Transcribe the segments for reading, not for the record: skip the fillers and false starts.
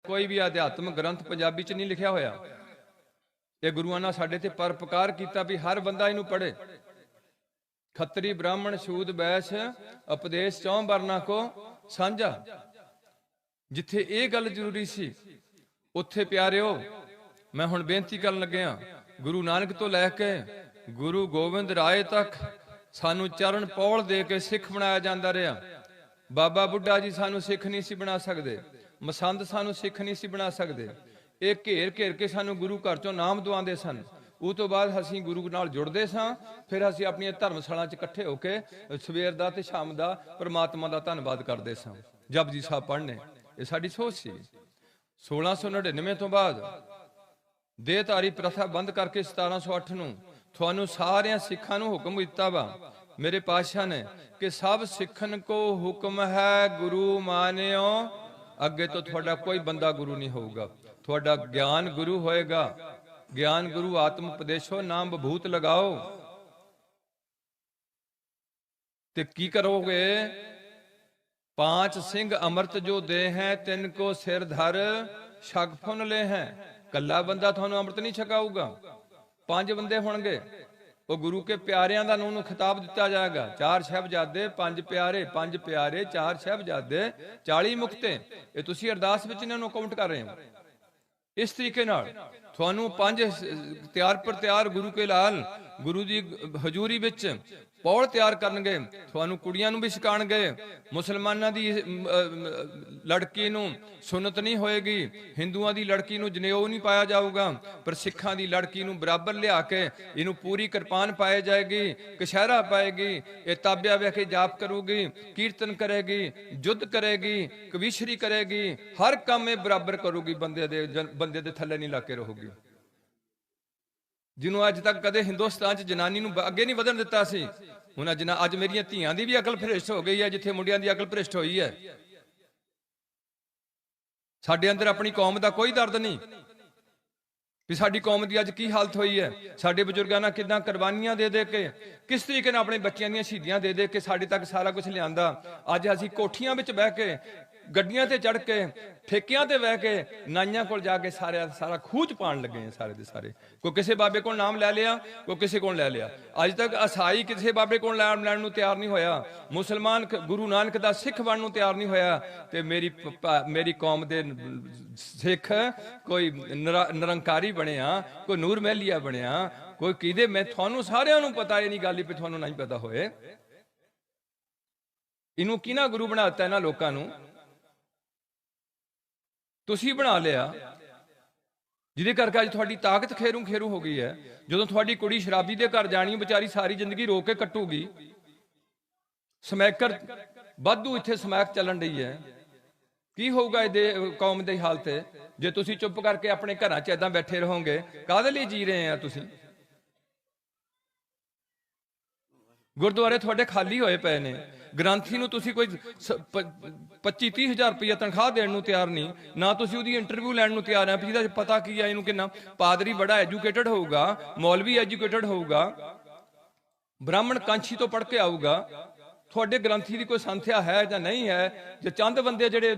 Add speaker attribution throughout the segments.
Speaker 1: कोई भी अध्यात्मक ग्रंथ पंजाबी च नहीं लिखा होया। ये गुरुआं ने साडे ते परोपकार कीता भी हर बंदा इनू पढ़े। खत्तरी ब्राह्मण सूद बैश्य उपदेश चौं वरना को सांझा। जिथे ये गल जरूरी सी उत्थे प्यारिओ मैं हुण बेनती करन लग्या, गुरु नानक तो लैके गुरु गोविंद राय तक सानू चरण पौल दे के सिख बनाया जाता रहा। बाबा बुढ़ा जी सानू सिख नहीं सी बना सकते, मसंद सानू सिख नहीं सी बना सकते। ये घेर घेर के सानू गुरु घर चों नाम दवाते सन। उस तो बाद असीं गुरु नाल जुड़ते सां, फिर असीं अपनी धर्मशाला च इकट्ठे होके सवेर दा ते शाम दा परमात्मा दा धन्नवाद करते सां, जपजी साहब पढ़ने। ये साडी सोच सी। 1699 तो बाद देहधारी प्रथा बंद करके 1708 नूं तुहानू सारियां सिखां नूं हुक्म दिता वा मेरे पातशाह ने कि सब सिखन को हुक्म है गुरु मानियो। अगे तो थोड़ा कोई बंदा गुरु नहीं होगा, थोड़ा ज्ञान गुरु होएगा। ज्ञान गुरु आत्म उपदेशो नाम बभूत लगाओ। ते की करोगे? 5 सिंह अमृत जो दे हैं तिनको सिर धर छक फुन ले हैं। कला बंदा थानू अमृत नहीं छकाऊगा, 5 बंदे होणगे। वो गुरु के प्यारियां दा नूं खिताब दिता जाएगा। 4 साहिबजादे 5 प्यारे, 5 प्यारे 4 साहिबजादे 40 मुक्ते। ये तुसीं अरदास विच इन्हां नूं काउंट कर रहे हो। इस तरीके नाल थानू 5 तैयार पर तैयार गुरु के लाल गुरु जी हजूरी विच पौड़ तैयार करनगे। थानू कुड़ियां नूं भी सिखाणगे। मुसलमानां दी लड़की नूं सुन्नत नहीं होएगी, हिंदुआं दी लड़की नूं जनेऊ नहीं पाया जाऊगा, पर सिखां दी लड़की नूं बराबर लिया के इनू पूरी किरपान पाई जाएगी, कशहरा पाएगी। ये ताबिया वेखे जाप करूगी, कीर्तन करेगी, युद्ध करेगी, कविशरी करेगी, हर काम में बराबर करूगी। बंदे दे थल्ले नहीं लाके रहूगी। जिन्हों अज तक कदे हिंदुस्तान च जनानी नूं अगे नहीं वधन दिता सी, हुण अज मेरियां धीआं दी भी अकल भ्रिष्ट हो गई है, जिथे मुंडियां दी अकल भ्रिष्ट होई है। साडे अंदर अपनी कौम दा कोई दर्द नहीं भी साडी कौम दी अज की हालत हुई है। साडे बजुर्गां ने किदां कुर्बानियां दे दे के किस तरीके नाल अपने बच्चियां दी शहीदियां दे दे के साडे तक सारा कुछ लियांदा। अज असीं कोठियां विच बह के, गड्डियां ते चढ़ के, ठेकियां ते बह के, नाइयां कोल जाके सारा खूच पाण लगे हैं। सारे दे सारे कोई किसी बाबे को नाम लै लिया, कोई किसी को लै लिया। अज तक ईसाई किसी बाबे को लैण नूं तैयार नहीं होया, मुसलमान गुरु नानक दा सिख बनण नूं तैयार नहीं होया। ते मेरी कौम दे सिख कोई निरंकारी बनिया, कोई नूर महलिया बनिया, कोई किदे। मैं थानू सारियां नूं पता है, नहीं गल भी थानू नहीं पता होए। इनू किना गुरु बनाता इन्हां लोकां नूं? तुसी बना लिया, जिहदे करके अज तुहाडी ताकत खेरू खेरू हो गई है। जदों तुहाडी कुड़ी शराबी दे घर जानी, बेचारी सारी जिंदगी रो के कट्टूगी। समैकर वाधू इत्थे समैक चलन रही है, की होगा इहदे कौम दी हालत जे तुसी चुप करके अपने घरां च इदां बैठे रहोगे? काहदे लई जी रहे हैं तुसी? गुरुद्वारे थोड़े खाली होए पे ने, ग्रंथी नूं तुसी कोई 25-30 हज़ार रुपया तनख्वाह देण नूं तैयार नहीं, ना तुसी उहदी इंटरव्यू लैण नूं तैयार है। जिहदा पता की है इहनूं किन्ना। पादरी बड़ा एजुकेटेड होऊगा, मौलवी एजुकेटेड होऊगा, ब्राह्मण कांछी तो पढ़ के आऊगा। थोड़े ग्रंथी की कोई संख्या है या नहीं है? जो चंद बंदे जिहड़े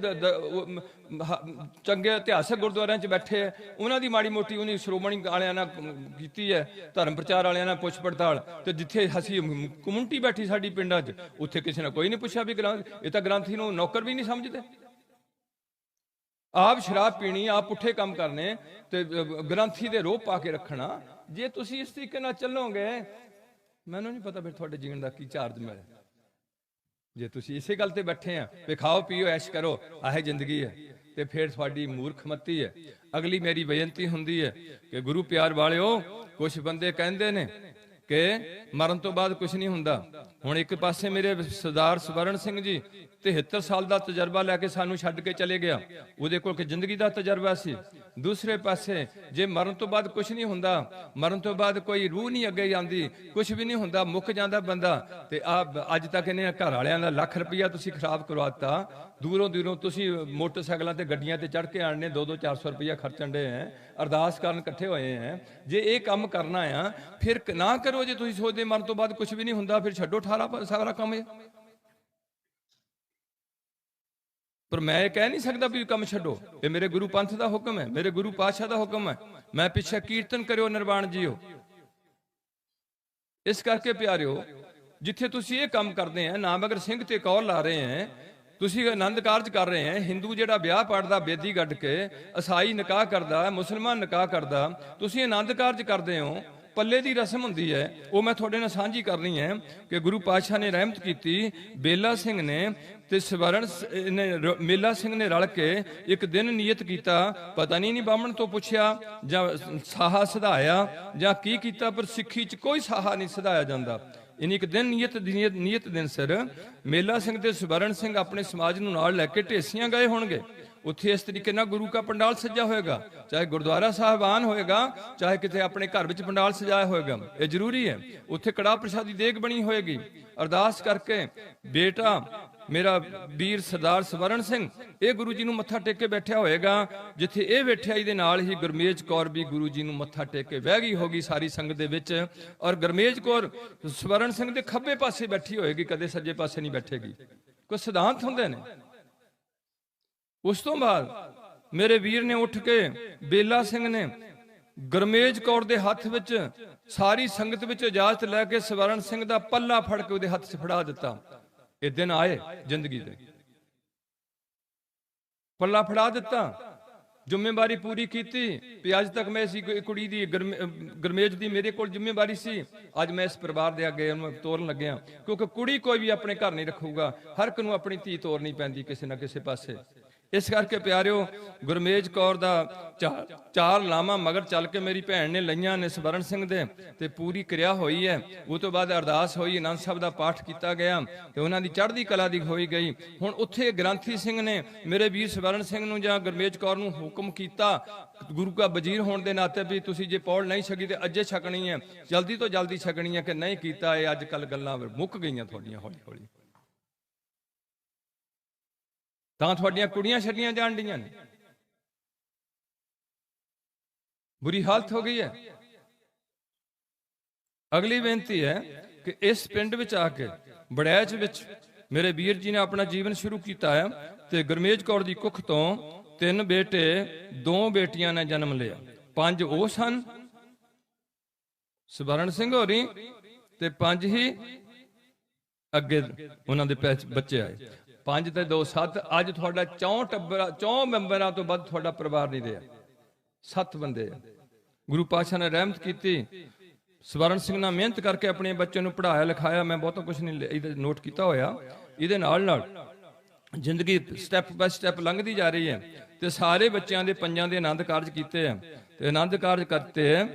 Speaker 1: चंगे इतिहासक गुरुद्वारियां च बैठे उन्हां दी माड़ी मोटी उन्हें श्रोमणी वालियां नाल कीती है, धर्म प्रचार वालियां नाल पुछ पड़ताल। ते जिथे असीं कम्युनिटी बैठी साडी पिंडां च, उत्थे किसी ने कोई नहीं पुछया भी ये तां ग्रंथी नूं नौकर भी नहीं समझदे। आप शराब पीनी, आप पुठे काम करने ते ग्रंथी दे रोह पा के रखना। जे तुसीं इस तरीके नाल चलोगे, मैनूं नहीं पता फिर तुहाडे जीवन दा की चार्ज मिले। जे तुसीं इसे गल ते बैठे हैं भी खाओ पियो ऐश करो, आह जिंदगी है, तो फिर थोड़ी मूर्खमती है। अगली मेरी बेनती हुंदी है कि गुरु प्यार वालिओ, कुछ बंदे कहंदे ने कि मरण तो बाद कुछ नहीं हुंदा। हुण एक पासे मेरे सरदार स्वर्ण सिंह जी 73 साल का तजर्बा लैके सानू छड्ड के चले गया, उहदे कोल जिंदगी का तजर्बा सी। दूसरे पासे जे मरण तो बाद कुछ नहीं हुंदा, मरण तो बाद कोई रूह नहीं अगे आंदी, कुछ भी नहीं हुंदा, मुक जांदा बंदा। ते अज तक इन्हें घर वालियां दा लाख रुपया तुसीं खराब करवाता। दूरों दूरों तुसीं मोटरसाइकिलों ते गड्डियां ते चढ़ के आने 200-400 रुपया खर्चण डे हैं, अरदास करन इकट्ठे होए हैं। जे ये काम करना है फिर ना करो। जे तुसीं सोचदे मरण तो बाद कुछ भी नहीं हुंदा, फिर छड्डो 18 सारा काम है। ਪਰ ਮੈਂ ਇਹ ਕਹਿ ਨਹੀਂ ਸਕਦਾ ਵੀ ਕੰਮ ਛੱਡੋ। ਇਹ ਮੇਰੇ ਗੁਰੂ ਪੰਥ ਦਾ ਹੁਕਮ ਹੈ, ਮੇਰੇ ਗੁਰੂ ਪਾਤਸ਼ਾਹ ਦਾ ਹੁਕਮ ਹੈ। ਮੈਂ ਪਿੱਛੇ ਕੀਰਤਨ ਕਰਿਓ ਨਿਰਵਾਣ ਜੀਓ। ਇਸ ਕਰਕੇ ਪਿਆਰਿਓ, ਜਿੱਥੇ ਤੁਸੀਂ ਇਹ ਕੰਮ ਕਰਦੇ ਆ, ਨਾਮਗਰ ਸਿੰਘ ਤੇ ਕੌਰ ਲਾ ਰਹੇ ਹੈ, ਤੁਸੀਂ ਆਨੰਦ ਕਾਰਜ ਕਰ ਰਹੇ ਹੈ। ਹਿੰਦੂ ਜਿਹੜਾ ਵਿਆਹ ਪੜਦਾ ਬੇਦੀ ਗੱਡ ਕੇ, ਈਸਾਈ ਨਿਕਾਹ ਕਰਦਾ, ਮੁਸਲਮਾਨ ਨਿਕਾਹ ਕਰਦਾ, ਤੁਸੀਂ ਆਨੰਦ ਕਾਰਜ ਕਰਦੇ ਹੋ। ਪੱਲੇ ਦੀ ਰਸਮ ਹੁੰਦੀ ਹੈ, ਉਹ ਮੈਂ ਤੁਹਾਡੇ ਨਾਲ ਸਾਂਝੀ ਕਰਨੀ ਹੈ ਕਿ ਗੁਰੂ ਪਾਤਸ਼ਾਹ ਨੇ ਰਹਿਮਤ ਕੀਤੀ। ਬੇਲਾ ਸਿੰਘ ਨੇ ਤੇ ਸਵਰਨ ਨੇ, ਮੇਲਾ ਸਿੰਘ ਨੇ ਰਲ ਕੇ ਇੱਕ ਦਿਨ ਨਿਯਤ ਕੀਤਾ। ਪਤਾ ਨਹੀਂ ਬਾਹਮਣ ਤੋਂ ਪੁੱਛਿਆ ਜਾਂ ਸਾਹਾ ਸਧਾਇਆ ਜਾਂ ਕੀ ਕੀਤਾ, ਪਰ ਸਿੱਖੀ 'ਚ ਕੋਈ ਸਾਹਾ ਨਹੀਂ ਸਧਾਇਆ ਜਾਂਦਾ। ਇਨ ਇੱਕ ਦਿਨ ਨਿਯਤ ਦਿਨ ਸਿਰ ਮੇਲਾ ਸਿੰਘ ਤੇ ਸਵਰਨ ਸਿੰਘ ਆਪਣੇ ਸਮਾਜ ਨੂੰ ਨਾਲ ਲੈ ਕੇ ਢੇਸੀਆਂ ਗਏ ਹੋਣਗੇ। ਉੱਥੇ ਇਸ ਤਰੀਕੇ ਨਾਲ ਗੁਰੂ ਕਾ ਪੰਡਾਲ ਸਜਿਆ ਹੋਏਗਾ, ਚਾਹੇ ਗੁਰਦੁਆਰਾ ਸਾਹਿਬਾਨ ਹੋਏਗਾ, ਚਾਹੇ ਕਿਤੇ ਆਪਣੇ ਘਰ ਵਿੱਚ ਪੰਡਾਲ ਸਜਾਇਆ ਹੋਏਗਾ। ਇਹ ਜ਼ਰੂਰੀ ਹੈ। ਉੱਥੇ ਕੜਾਹ ਪ੍ਰਸ਼ਾਦੀ ਦੇਗ ਬਣੀ ਹੋਏਗੀ। ਅਰਦਾਸ ਕਰਕੇ ਬੇਟਾ ਮੇਰਾ ਵੀਰ ਸਰਦਾਰ ਸਵਰਨ ਸਿੰਘ ਇਹ ਗੁਰੂ ਜੀ ਨੂੰ ਮੱਥਾ ਟੇਕ ਕੇ ਬੈਠਿਆ ਹੋਏਗਾ। ਜਿੱਥੇ ਇਹ ਬੈਠਿਆ, ਇਹਦੇ ਨਾਲ ਹੀ ਗੁਰਮੇਜ ਕੌਰ ਵੀ ਗੁਰੂ ਜੀ ਨੂੰ ਮੱਥਾ ਟੇਕ ਕੇ ਬਹਿ ਗਈ ਹੋਗੀ ਸਾਰੀ ਸੰਗਤ ਦੇ ਵਿੱਚ। ਔਰ ਗੁਰਮੇਜ ਕੌਰ ਸਵਰਨ ਸਿੰਘ ਦੇ ਖੱਬੇ ਪਾਸੇ ਬੈਠੀ ਹੋਏਗੀ, ਕਦੇ ਸੱਜੇ ਪਾਸੇ ਨਹੀਂ ਬੈਠੇਗੀ। ਕੋਈ ਸਿਧਾਂਤ ਹੁੰਦੇ ਨੇ। ਉਸ ਤੋਂ ਬਾਅਦ ਮੇਰੇ ਵੀਰ ਨੇ ਉੱਠ ਕੇ, ਬੇਲਾ ਸਿੰਘ ਨੇ ਗੁਰਮੇਜ ਕੌਰ ਦੇ ਹੱਥ ਵਿੱਚ ਸਾਰੀ ਸੰਗਤ ਵਿੱਚ ਇਜਾਜ਼ਤ ਲੈ ਕੇ ਸਵਰਨ ਸਿੰਘ ਦਾ ਪੱਲਾ ਫੜ ਕੇ ਉਹਦੇ ਹੱਥ 'ਚ ਫੜਾ ਦਿੱਤਾ। ਇਹ ਦਿਨ ਆਏ ਜ਼ਿੰਦਗੀ ਦੇ, ਪੱਲਾ ਫੜਾ ਦਿੱਤਾ, ਜ਼ਿੰਮੇਵਾਰੀ ਪੂਰੀ ਕੀਤੀ। ਵੀ ਅੱਜ ਤੱਕ ਮੈਂ ਇਸ ਕੁੜੀ ਦੀ, ਗੁਰਮੇਜ ਦੀ ਮੇਰੇ ਕੋਲ ਜ਼ਿੰਮੇਵਾਰੀ ਸੀ। ਅੱਜ ਮੈਂ ਇਸ ਪਰਿਵਾਰ ਦੇ ਅੱਗੇ ਉਹਨੂੰ ਤੋਰਨ ਲੱਗਿਆ, ਕਿਉਂਕਿ ਕੁੜੀ ਕੋਈ ਵੀ ਆਪਣੇ ਘਰ ਨਹੀਂ ਰੱਖੂਗਾ। ਹਰ ਇੱਕ ਨੂੰ ਆਪਣੀ ਧੀ ਤੋਰਨੀ ਪੈਂਦੀ ਕਿਸੇ ਨਾ ਕਿਸੇ ਪਾਸੇ। ਇਸ ਕਰਕੇ ਪਿਆਰਿਓ, ਗੁਰਮੇਜ ਕੌਰ ਦਾ ਚਾਰ ਲਾਵਾਂ ਮਗਰ ਚੱਲ ਕੇ ਮੇਰੀ ਭੈਣ ਨੇ ਲਈਆਂ ਨੇ ਸਵਰਨ ਸਿੰਘ ਦੇ, ਤੇ ਪੂਰੀ ਕਿਰਿਆ ਹੋਈ ਹੈ। ਉਹ ਤੋਂ ਬਾਅਦ ਅਰਦਾਸ ਹੋਈ, ਆਨੰਦ ਸਾਹਿਬ ਦਾ ਪਾਠ ਕੀਤਾ ਗਿਆ ਤੇ ਉਹਨਾਂ ਦੀ ਚੜ੍ਹਦੀ ਕਲਾ ਦੀ ਹੋਈ ਗਈ। ਹੁਣ ਉੱਥੇ ਗ੍ਰੰਥੀ ਸਿੰਘ ਨੇ ਮੇਰੇ ਵੀਰ ਸਵਰਨ ਸਿੰਘ ਨੂੰ ਜਾਂ ਗੁਰਮੇਜ ਕੌਰ ਨੂੰ ਹੁਕਮ ਕੀਤਾ, ਗੁਰੂ ਦਾ ਵਜ਼ੀਰ ਹੋਣ ਦੇ ਨਾਤੇ, ਵੀ ਤੁਸੀਂ ਜੇ ਪੌੜ ਨਹੀਂ ਛਕੀ ਤੇ ਅੱਜੇ ਛਕਣੀ ਹੈ, ਜਲਦੀ ਤੋਂ ਜਲਦੀ ਛਕਣੀ ਹੈ। ਕਿ ਨਹੀਂ ਕੀਤਾ, ਇਹ ਅੱਜ ਕੱਲ ਗੱਲਾਂ ਮੁੱਕ ਗਈਆਂ ਤੁਹਾਡੀਆਂ ਹੌਲੀ ਹੌਲੀ। ਤਾਂ ਤੁਹਾਡੀਆਂ ਕੁੜੀਆਂ ਛੱਡੀਆਂ ਜਾਣ ਡੀਆਂ ਨੇ। ਬੁਰੀ ਹਾਲਤ ਹੋ ਗਈ ਹੈ। ਅਗਲੀ ਬੇਨਤੀ ਹੈ ਕਿ ਇਸ ਪਿੰਡ ਵਿੱਚ ਆ ਕੇ, ਬੜੈਚ ਵਿੱਚ ਮੇਰੇ ਵੀਰ ਜੀ ਨੇ ਆਪਣਾ ਜੀਵਨ ਸ਼ੁਰੂ ਕੀਤਾ ਹੈ। ਤੇ ਗੁਰਮੇਜ ਕੌਰ ਦੀ ਕੁੱਖ ਤੋਂ 3 ਬੇਟੇ 2 ਬੇਟੀਆਂ ਨੇ ਜਨਮ ਲਿਆ। 5 ਉਹ ਸਨ, ਸਵਰਨ ਸਿੰਘ ਹੋਰੀ, ਤੇ 5 ਹੀ ਅੱਗੇ ਉਹਨਾਂ ਦੇ ਬੱਚੇ ਆਏ। 5 ਤੇ 2 7। ਅੱਜ ਤੁਹਾਡਾ 4 ਮੈਂਬਰਾਂ ਤੋਂ ਵੱਧ ਤੁਹਾਡਾ ਪਰਿਵਾਰ ਨਹੀਂ ਰਿਹਾ। 7 ਬੰਦੇ ਆ। ਗੁਰੂ ਪਾਤਸ਼ਾਹ ਨੇ ਰਹਿਮਤ ਕੀਤੀ। ਸਵਰਨ ਸਿੰਘ ਨਾਲ ਮਿਹਨਤ ਕਰਕੇ ਆਪਣੇ ਬੱਚੇ ਨੂੰ ਪੜ੍ਹਾਇਆ ਲਿਖਾਇਆ। ਮੈਂ ਬਹੁਤਾ ਕੁਝ ਨਹੀਂ ਇਹਦੇ ਨੋਟ ਕੀਤਾ ਹੋਇਆ। ਇਹਦੇ ਨਾਲ ਜ਼ਿੰਦਗੀ ਸਟੈਪ ਬਾਏ ਸਟੈਪ ਲੰਘਦੀ ਜਾ ਰਹੀ ਹੈ। ਤੇ ਸਾਰੇ ਬੱਚਿਆਂ ਦੇ 5 ਦੇ ਆਨੰਦ ਕਾਰਜ ਕੀਤੇ ਆ। ਤੇ ਆਨੰਦ ਕਾਰਜ ਕਰਤੇ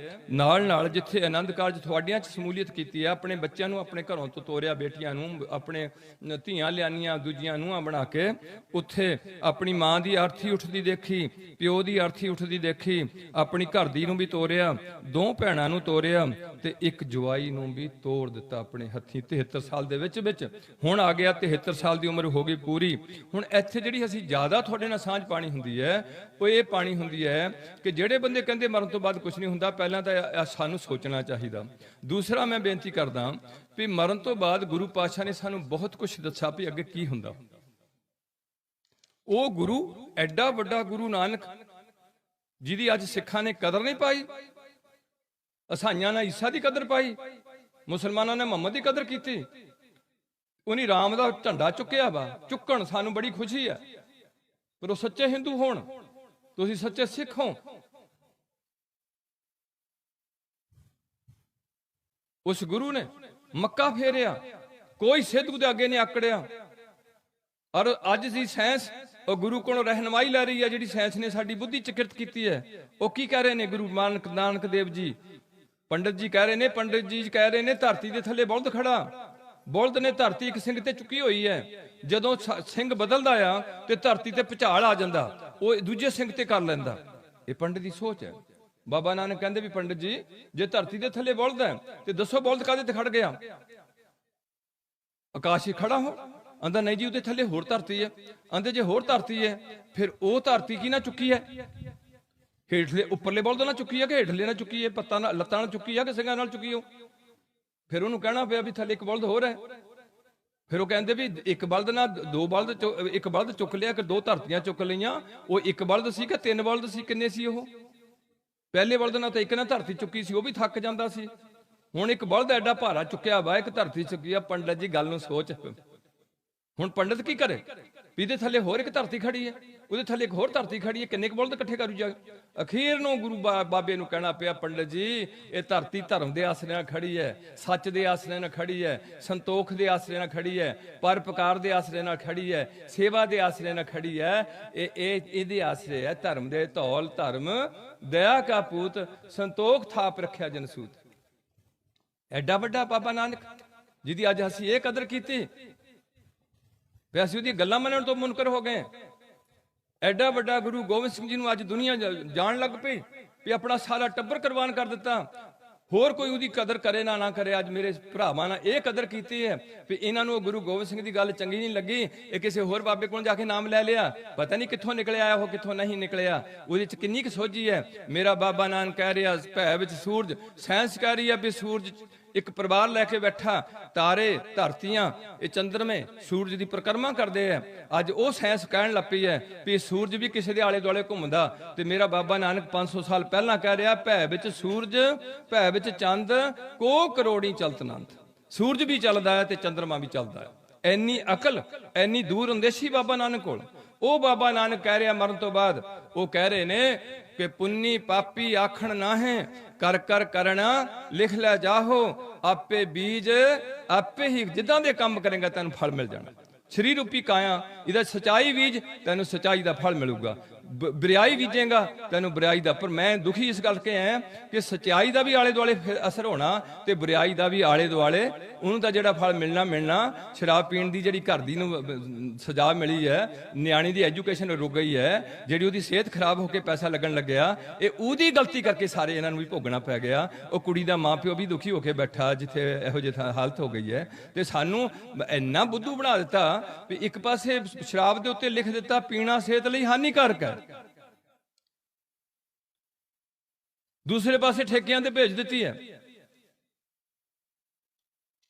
Speaker 1: ਨਾਲ ਜਿੱਥੇ ਆਨੰਦ ਕਾਰਜ ਤੁਹਾਡੀਆਂ 'ਚ ਸਮੂਲੀਅਤ ਕੀਤੀ ਹੈ, ਆਪਣੇ ਬੱਚਿਆਂ ਨੂੰ ਆਪਣੇ ਘਰੋਂ ਤੋਂ ਤੋਰਿਆ, ਬੇਟੀਆਂ ਨੂੰ ਆਪਣੇ ਧੀਆਂ ਲਿਆਨੀਆਂ, ਦੂਜੀਆਂ ਨੂੰਹਾਂ ਬਣਾ ਕੇ, ਉੱਥੇ ਆਪਣੀ ਮਾਂ ਦੀ ਆਰਥੀ ਉੱਠਦੀ ਦੇਖੀ, ਪਿਓ ਦੀ ਆਰਥੀ ਉੱਠਦੀ ਦੇਖੀ, ਆਪਣੀ ਘਰ ਦੀ ਨੂੰ ਵੀ ਤੋਰਿਆ, 2 ਭੈਣਾਂ ਨੂੰ ਤੋਰਿਆ ਤੇ ਇੱਕ ਜਵਾਈ ਨੂੰ ਵੀ ਤੋੜ ਦਿੱਤਾ ਆਪਣੇ ਹੱਥੀਂ 73 ਸਾਲ ਦੇ ਵਿੱਚ। ਹੁਣ ਆ ਗਿਆ 73 ਸਾਲ ਦੀ ਉਮਰ ਹੋ ਗਈ ਪੂਰੀ। ਹੁਣ ਇੱਥੇ ਜਿਹੜੀ ਅਸੀਂ ਜ਼ਿਆਦਾ ਤੁਹਾਡੇ ਨਾਲ ਸਾਂਝ ਪਾਣੀ ਹੁੰਦੀ ਹੈ, ਉਹ ਇਹ ਪਾਣੀ ਹੁੰਦੀ ਹੈ ਕਿ ਜਿਹੜੇ ਬੰਦੇ ਕਹਿੰਦੇ ਮਰਨ ਤੋਂ ਬਾਅਦ ਕੁਝ ਨਹੀਂ ਹੁੰਦਾ, ਪਹਿਲਾਂ ਤਾਂ ਸਾਨੂੰ ਸੋਚਣਾ ਚਾਹੀਦਾ। ਦੂਸਰਾ ਮੈਂ ਬੇਨਤੀ ਕਰਦਾ ਵੀ ਮਰਨ ਤੋਂ ਬਾਅਦ ਗੁਰੂ ਪਾਤਸ਼ਾਹ ਨੇ ਸਾਨੂੰ ਬਹੁਤ ਕੁਝ ਦੱਸਿਆ ਵੀ ਅੱਗੇ ਕੀ ਹੁੰਦਾ। ਉਹ ਗੁਰੂ, ਐਡਾ ਵੱਡਾ ਗੁਰੂ ਨਾਨਕ, ਜਿਹਦੀ ਅੱਜ ਸਿੱਖਾਂ ਨੇ ਕਦਰ ਨਹੀਂ ਪਾਈ, ਈਸਾਈਆਂ ਨੇ ਈਸਾ ਦੀ ਕਦਰ ਪਾਈ, ਮੁਸਲਮਾਨਾਂ ਨੇ ਮੁਹੰਮਦ ਦੀ ਕਦਰ ਕੀਤੀ, ਉਹਨੀ ਰਾਮ ਦਾ ਝੰਡਾ ਚੁੱਕਿਆ ਵਾ। ਚੁੱਕਣ ਸਾਨੂੰ ਬੜੀ ਖੁਸ਼ੀ ਹੈ, ਪਰ ਉਹ ਸੱਚੇ ਹਿੰਦੂ ਹੋਣ, ਤੁਸੀਂ ਸੱਚੇ ਸਿੱਖ ਹੋ। ਉਸ ਗੁਰੂ ਨੇ ਮੱਕਾ ਫੇਰਿਆ, ਕੋਈ ਸਿੱਧੂ ਦੇ ਅੱਗੇ ਨਹੀਂ ਆਕੜਿਆ। ਔਰ ਅੱਜ ਦੀ ਸਾਇੰਸ ਉਹ ਗੁਰੂ ਕੋਲੋਂ ਰਹਿਨਮਾਈ ਲੈ ਰਹੀ ਹੈ, ਜਿਹੜੀ ਸਾਇੰਸ ਨੇ ਸਾਡੀ ਬੁੱਧੀ ਚ ਕਿਰਤ ਕੀਤੀ ਹੈ। ਉਹ ਕੀ ਕਹਿ ਰਹੇ ਨੇ ਗੁਰੂ ਨਾਨਕ ਦੇਵ ਜੀ? ਪੰਡਿਤ ਜੀ ਕਹਿ ਰਹੇ ਨੇ, ਕਹਿ ਰਹੇ ਨੇ ਧਰਤੀ ਦੇ ਥੱਲੇ ਬੁਲਦ ਖੜਾ। ਬੁਲਦ ਨੇ ਧਰਤੀ ਇੱਕ ਸਿੰਘ ਤੇ ਚੁੱਕੀ ਹੋਈ ਹੈ। ਜਦੋਂ ਸਿੰਘ ਬਦਲਦਾ ਆ ਤੇ ਧਰਤੀ ਤੇ ਭੁਚਾਲ ਆ ਜਾਂਦਾ, ਉਹ ਦੂਜੇ ਸਿੰਘ ਤੇ ਕਰ ਲੈਂਦਾ। ਇਹ ਪੰਡਿਤ ਦੀ ਸੋਚ ਹੈ। ਬਾਬਾ ਨਾਨਕ ਕਹਿੰਦੇ ਵੀ ਪੰਡਿਤ ਜੀ, ਜੇ ਧਰਤੀ ਦੇ ਥੱਲੇ ਬੁਲਦ ਹੈ ਤੇ ਦੱਸੋ ਬੁਲਦ ਕਾਹਦੇ ਤੇ ਖੜ ਗਿਆ? ਆਕਾਸ਼ ਹੀ ਖੜਾ ਹੋ। ਆਂਦਾ ਨਹੀਂ ਜੀ, ਉਹਦੇ ਥੱਲੇ ਹੋਰ ਧਰਤੀ ਹੈ। ਆਂਦੇ ਜੇ ਹੋਰ ਧਰਤੀ ਹੈ, ਫਿਰ ਉਹ ਧਰਤੀ ਕੀ ਨਾ ਚੁੱਕੀ ਹੈ? ਹੇਠਲੇ ਉੱਪਰਲੇ ਬੁਲਦ ਨਾਲ ਚੁੱਕੀ ਹੈ ਕਿ ਹੇਠਲੇ ਨਾਲ ਚੁੱਕੀ ਹੈ? ਪੱਤਾਂ ਨਾਲ, ਲੱਤਾਂ ਨਾਲ ਚੁੱਕੀ ਹੈ ਕਿ ਸਿੰਘਾਂ ਨਾਲ ਚੁੱਕੀ ਹੋ? ਫਿਰ ਉਹਨੂੰ ਕਹਿਣਾ ਪਿਆ ਵੀ ਥੱਲੇ ਇੱਕ ਬੁਲਦ ਹੋਰ ਹੈ। फिर वो कहते भी एक बलद ना दो बलद, एक बलद चुक लिया कि दो धरतियां चुक लिया। वो एक बलद सी कि तीन बलद सी, किन्ने सी वो? पहले बलद ना तो एक ने धरती चुकी सी, वो भी थक जाता सी। हुण एक बलद एडा भारा चुकिया वा, एक धरती चुकी आ। पंडित जी गल नूं सोच, हुण पंडित की करे भी इहदे थल्ले होर एक धरती खड़ी है, ਉਹਦੇ ਥੱਲੇ एक होर धरती खड़ी है, किन्ने बलद इकट्ठे करू जा। अखीर ਨੂੰ गुरु बाबे ਨੂੰ कहना पिया, पंडित जी ये धरती धर्म के आसरे नाल खड़ी है, सच के आसरे नाल खड़ी है, संतोख के आसरे नाल खड़ी है, परोपकार के आसरे नाल खड़ी है, सेवा के आसरे नाल खड़ी है। ये आसरे है धर्म दे धौल, धर्म दया का पूत, संतोख थाप रखिया जनसूत। एडा वड्डा बाबा नानक जिहदी अज असीं ये कदर कीती, असीं उहदी गल्लां मनण तो मुनकर हो गए। एडा वड्डा गुरु गोबिंद सिंह जी नूं अज दुनिया जान लग पई भी अपना सारा टब्बर कुर्बान कर दिता। होर कोई उहदी कदर करे ना करे। अज मेरे भरावां ने यह कदर कीती है भी इन्हां नूं गुरु गोबिंद सिंह दी गल चंगी नहीं लगी, ये किसी होर बाबे कोल जाके नाम लै लिया, पता नहीं कित्थों निकलिया आया, कित्थों नहीं निकलिया। उहदे च किन्नी क सोझी है। मेरा बाबा नानक कह रहा भै विच सूरज, साइंस कह रही है भी सूरज एक परिवार लैके बैठा, तारे धरतियां ये चंद्रमे सूरज की परिक्रमा करते हैं। अज वो साइंस कहन लग पई है भी सूरज भी किसी के आले दुआले घूमदा। ते मेरा बाबा नानक 500 साल पहला कह रहा, भै विच सूरज भै विच चंद को करोड़ी चलत नंद। सूरज भी चलदा है ते चंद्रमा भी चलदा है। इन्नी अकल, इन्नी दूर अंदेशी बाबा नानक कोल। वो बाबा नानक कह रहा मरण तो बाद, वो कह रहे ने कि पुन्नी पापी आखण ना है, कर कर करना लिख लै जाहो, आपे बीज आपे ही जिदा दे काम करेंगे तेन फल मिल जाना। शरीर रूपी काया इहदा सच्चाई बीज, तेन सच्चाई का फल मिलूगा। बुराई बीजेगा तेन बुराई का। पर मैं दुखी इस गल के है कि सच्चाई का भी आले दुआले असर होना ते बुराई का भी आले दुआले उन्होंने तो जिहड़ा फल मिलना मिलना। शराब पीण की जिहड़ी घर दी नूं सजा मिली है, न्याणी की एजुकेशन रुक गई है, जिहड़ी उहदी सेहत खराब होकर पैसा लगन लग्या, ये उहदी गलती करके सारे इन्हां नूं भी भोगना पै गया। वो कुड़ी दा मां प्यो भी दुखी होकर बैठा जिथे इहो जिही हालत हो गई है। ते सानूं इन्ना बुद्धू बना दिता भी एक पासे शराब दे उत्ते लिख दिता पीना सेहत लई हानिकारक है, दूसरे पासे ठेकियां ते भेज दी है।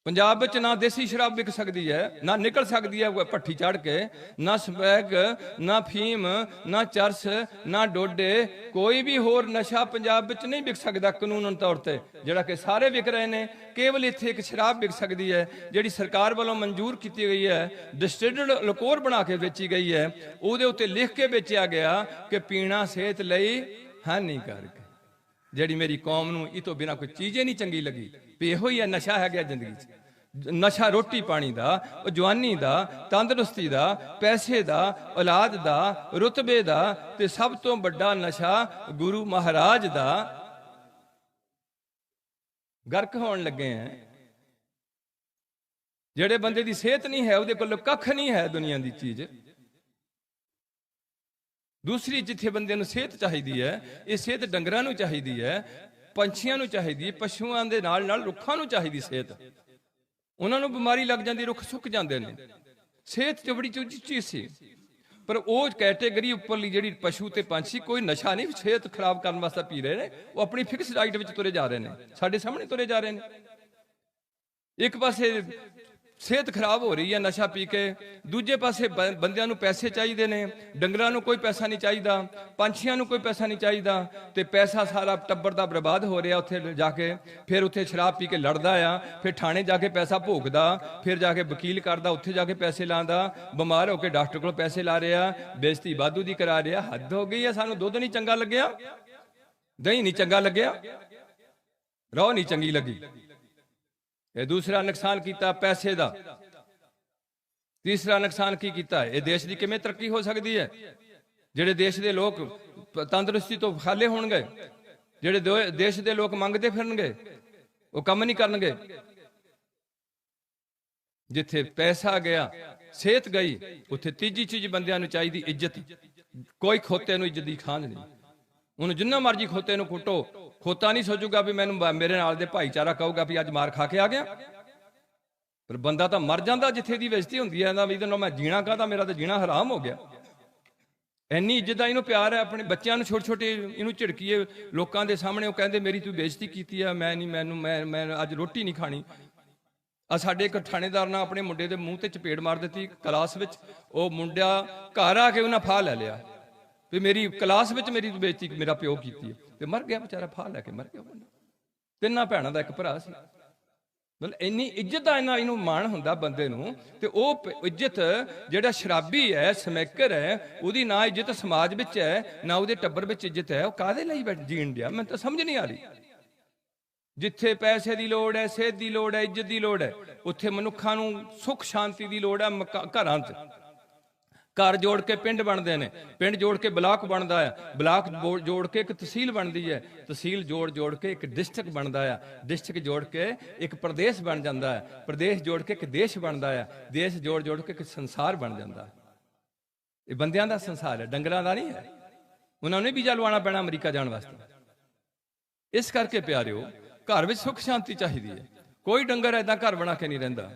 Speaker 1: पंजाब विच ना देसी शराब विक सकती है, ना निकल सकती है भट्ठी चढ़ के, ना स्पैग, ना फीम, ना चरस, ना डोडे, कोई भी होर नशा पंजाब विच नहीं विक सकता कानूनन तौर पर, जिहड़ा कि सारे विक रहे हैं। केवल इत्थे एक शराब विक सकती है जिहड़ी सरकार वालों मंजूर की गई है, डिस्टिल्ड लिकोर बना के बेची गई है। उहदे उत्ते लिख के बेचिया गया कि पीना सेहत लई हानिकारक। जिहड़ी मेरी कौम नूं इह तो बिना कोई चीज़ ही नहीं चंगी लगी भी इहो ही है नशा है गया जिंदगी। नशा रोटी पानी दा, जवानी दा, तंदरुस्ती दा, पैसे दा, औलाद दा, रुतबे दा, ते सब तो बड़ा नशा गुरु महाराज दा गर्क होण लगे हैं। जिहड़े बंदे दी सेहत नहीं है, उहदे कोल कख नहीं है दुनिया दी चीज़। दूसरी जिथे बंदे नूं सेहत चाहिदी है, ये सेहत डंगरां नूं चाहिदी है, पंछियां नूं चाहिदी, पशुआं दे नाल नाल रुखां नूं चाहिदी सेहत। उन्हां नूं बीमारी लग जाती, रुख सुक जाते हैं। सेहत च बड़ी चीज सी, पर वो कैटेगरी उपरली जिहड़ी पशु ते पंछी कोई नशा नहीं सेहत खराब करने वास्ते पी रहे हैं, वो अपनी फिक्स डाइट विच तुरे जा रहे हैं, साडे सामने तुरे जा रहे हैं। एक पासे सेहत खराब हो रही है नशा पी के, दूजे पासे बंदियां नूं पैसे चाहिए ने, डंगरां नूं कोई पैसा नहीं चाहिए, पंछियां नूं कोई पैसा नहीं चाहिए, ते पैसा सारा टब्बर दा बर्बाद हो रहा उत्थे जाके। फिर उत्थे शराब पी के लड़दा आ, फिर थाने जाके पैसा भोगदा, फिर जाके वकील करदा, उत्थे जाके पैसे लांदा, बीमार होकर डॉक्टर को पैसे ला रहा, बेइज्जती वाधू दी करा रहा। हद हो गई है। सानूं दुध नहीं चंगा लग्या, दही नहीं चंगा लग्या, रौ नहीं चंगी लगी। ये दूसरा नुकसान किया पैसे का। तीसरा नुकसान की किया, ये देश की किवें तरक्की हो सकती है? जिहड़े देश के लोग तंदुरुस्ती तो खाले होणगे, जिहड़े देश के लोग मंगते फिरनगे, वो कम नहीं करनगे। जिथे पैसा गया, सेहत गई, उत्थे तीजी चीज बंदियां नूं चाहिदी इज्जत। कोई खोते नूं इज्जत दी खांध नहीं। उन्हें जिन्ना मर्जी खोते नूं कुटो, खोता नहीं सोचूगा भी मैनू मेरे नाल दे भाईचारा कहूगा भी अज मार खा के आ गया। पर बंदा तो मर जाता जिथे दी बेइज्जती हुंदी है, भी मैं जीना कहता, मेरा तो जीना हराम हो गया। इन्नी इज्जत का इन्हूं प्यार है। अपने बच्चों को छोटे छोटे इन्हूं झिड़कीए लोगों के सामने, वो कहते मेरी तू बेइज्जती की है, मैं नहीं, मैं अज रोटी नहीं खानी। ਆ ਸਾਡੇ ਇੱਕ ਥਾਣੇਦਾਰ ਨੇ ਆਪਣੇ ਮੁੰਡੇ ਦੇ ਮੂੰਹ ਤੇ ਚਪੇੜ ਮਾਰ ਦਿੱਤੀ ਕਲਾਸ ਵਿੱਚ। ਉਹ ਮੁੰਡਾ ਘਰ ਆ ਕੇ ਉਹਨਾਂ ਫਾਹ ਲੈ ਲਿਆ ਵੀ ਮੇਰੀ ਕਲਾਸ ਵਿੱਚ ਮੇਰੀ ਬੇਇੱਜ਼ਤੀ ਮੇਰਾ ਪਿਓ ਕੀਤੀ ਹੈ, ਤੇ ਮਰ ਗਿਆ ਵਿਚਾਰਾ, ਫਾਹ ਲੈ ਕੇ ਮਰ ਗਿਆ। ਤਿੰਨਾਂ ਭੈਣਾਂ ਦਾ ਇੱਕ ਭਰਾ ਸੀ। ਮਤਲਬ ਇੰਨੀ ਇੱਜ਼ਤ ਦਾ ਇਹਨੂੰ ਮਾਣ ਹੁੰਦਾ ਬੰਦੇ ਨੂੰ, ਤੇ ਉਹ ਇੱਜ਼ਤ ਜਿਹੜਾ ਸ਼ਰਾਬੀ ਹੈ, ਸਮੈਕਰ ਹੈ, ਉਹਦੀ ਨਾ ਇੱਜ਼ਤ ਸਮਾਜ ਵਿੱਚ ਹੈ ਨਾ ਉਹਦੇ ਟੱਬਰ ਵਿੱਚ ਇੱਜ਼ਤ ਹੈ। ਉਹ ਕਾਹਦੇ ਲਈ ਜੀਣ ਡਿਆ? ਮੈਨੂੰ ਤਾਂ ਸਮਝ ਨਹੀਂ ਆ ਰਹੀ। ਜਿੱਥੇ ਪੈਸੇ ਦੀ ਲੋੜ ਹੈ, ਸਿਹਤ ਦੀ ਲੋੜ ਹੈ, ਇੱਜ਼ਤ ਦੀ ਲੋੜ ਹੈ, ਉੱਥੇ ਮਨੁੱਖਾਂ ਨੂੰ ਸੁੱਖ ਸ਼ਾਂਤੀ ਦੀ ਲੋੜ ਹੈ। ਘਰਾਂ 'ਚ ਘਰ ਜੋੜ ਕੇ ਪਿੰਡ ਬਣਦੇ ਨੇ, ਪਿੰਡ ਜੋੜ ਕੇ ਬਲਾਕ ਬਣਦਾ ਹੈ, ਬਲਾਕ ਜੋੜ ਕੇ ਇੱਕ ਤਹਿਸੀਲ ਬਣਦੀ ਹੈ, ਤਹਿਸੀਲ ਜੋੜ ਕੇ ਇੱਕ ਡਿਸਟ੍ਰਿਕਟ ਬਣਦਾ ਹੈ, ਡਿਸਟ੍ਰਿਕਟ ਜੋੜ ਕੇ ਇੱਕ ਪ੍ਰਦੇਸ਼ ਬਣ ਜਾਂਦਾ ਹੈ, ਪ੍ਰਦੇਸ਼ ਜੋੜ ਕੇ ਇੱਕ ਦੇਸ਼ ਬਣਦਾ ਹੈ, ਦੇਸ਼ ਜੋੜ ਕੇ ਇੱਕ ਸੰਸਾਰ ਬਣ ਜਾਂਦਾ ਹੈ। ਇਹ ਬੰਦਿਆਂ ਦਾ ਸੰਸਾਰ ਹੈ, ਡੰਗਰਾਂ ਦਾ ਨਹੀਂ ਹੈ। ਉਹਨਾਂ ਨੂੰ ਵੀਜ਼ਾ ਲਵਾਉਣਾ ਪੈਣਾ ਅਮਰੀਕਾ ਜਾਣ ਵਾਸਤੇ। ਇਸ ਕਰਕੇ ਪਿਆਰਿਓ, ਘਰ ਵਿੱਚ ਸੁੱਖ ਸ਼ਾਂਤੀ ਚਾਹੀਦੀ ਹੈ। ਕੋਈ ਡੰਗਰ ਏਦਾਂ ਘਰ ਬਣਾ ਕੇ ਨਹੀਂ ਰਹਿੰਦਾ।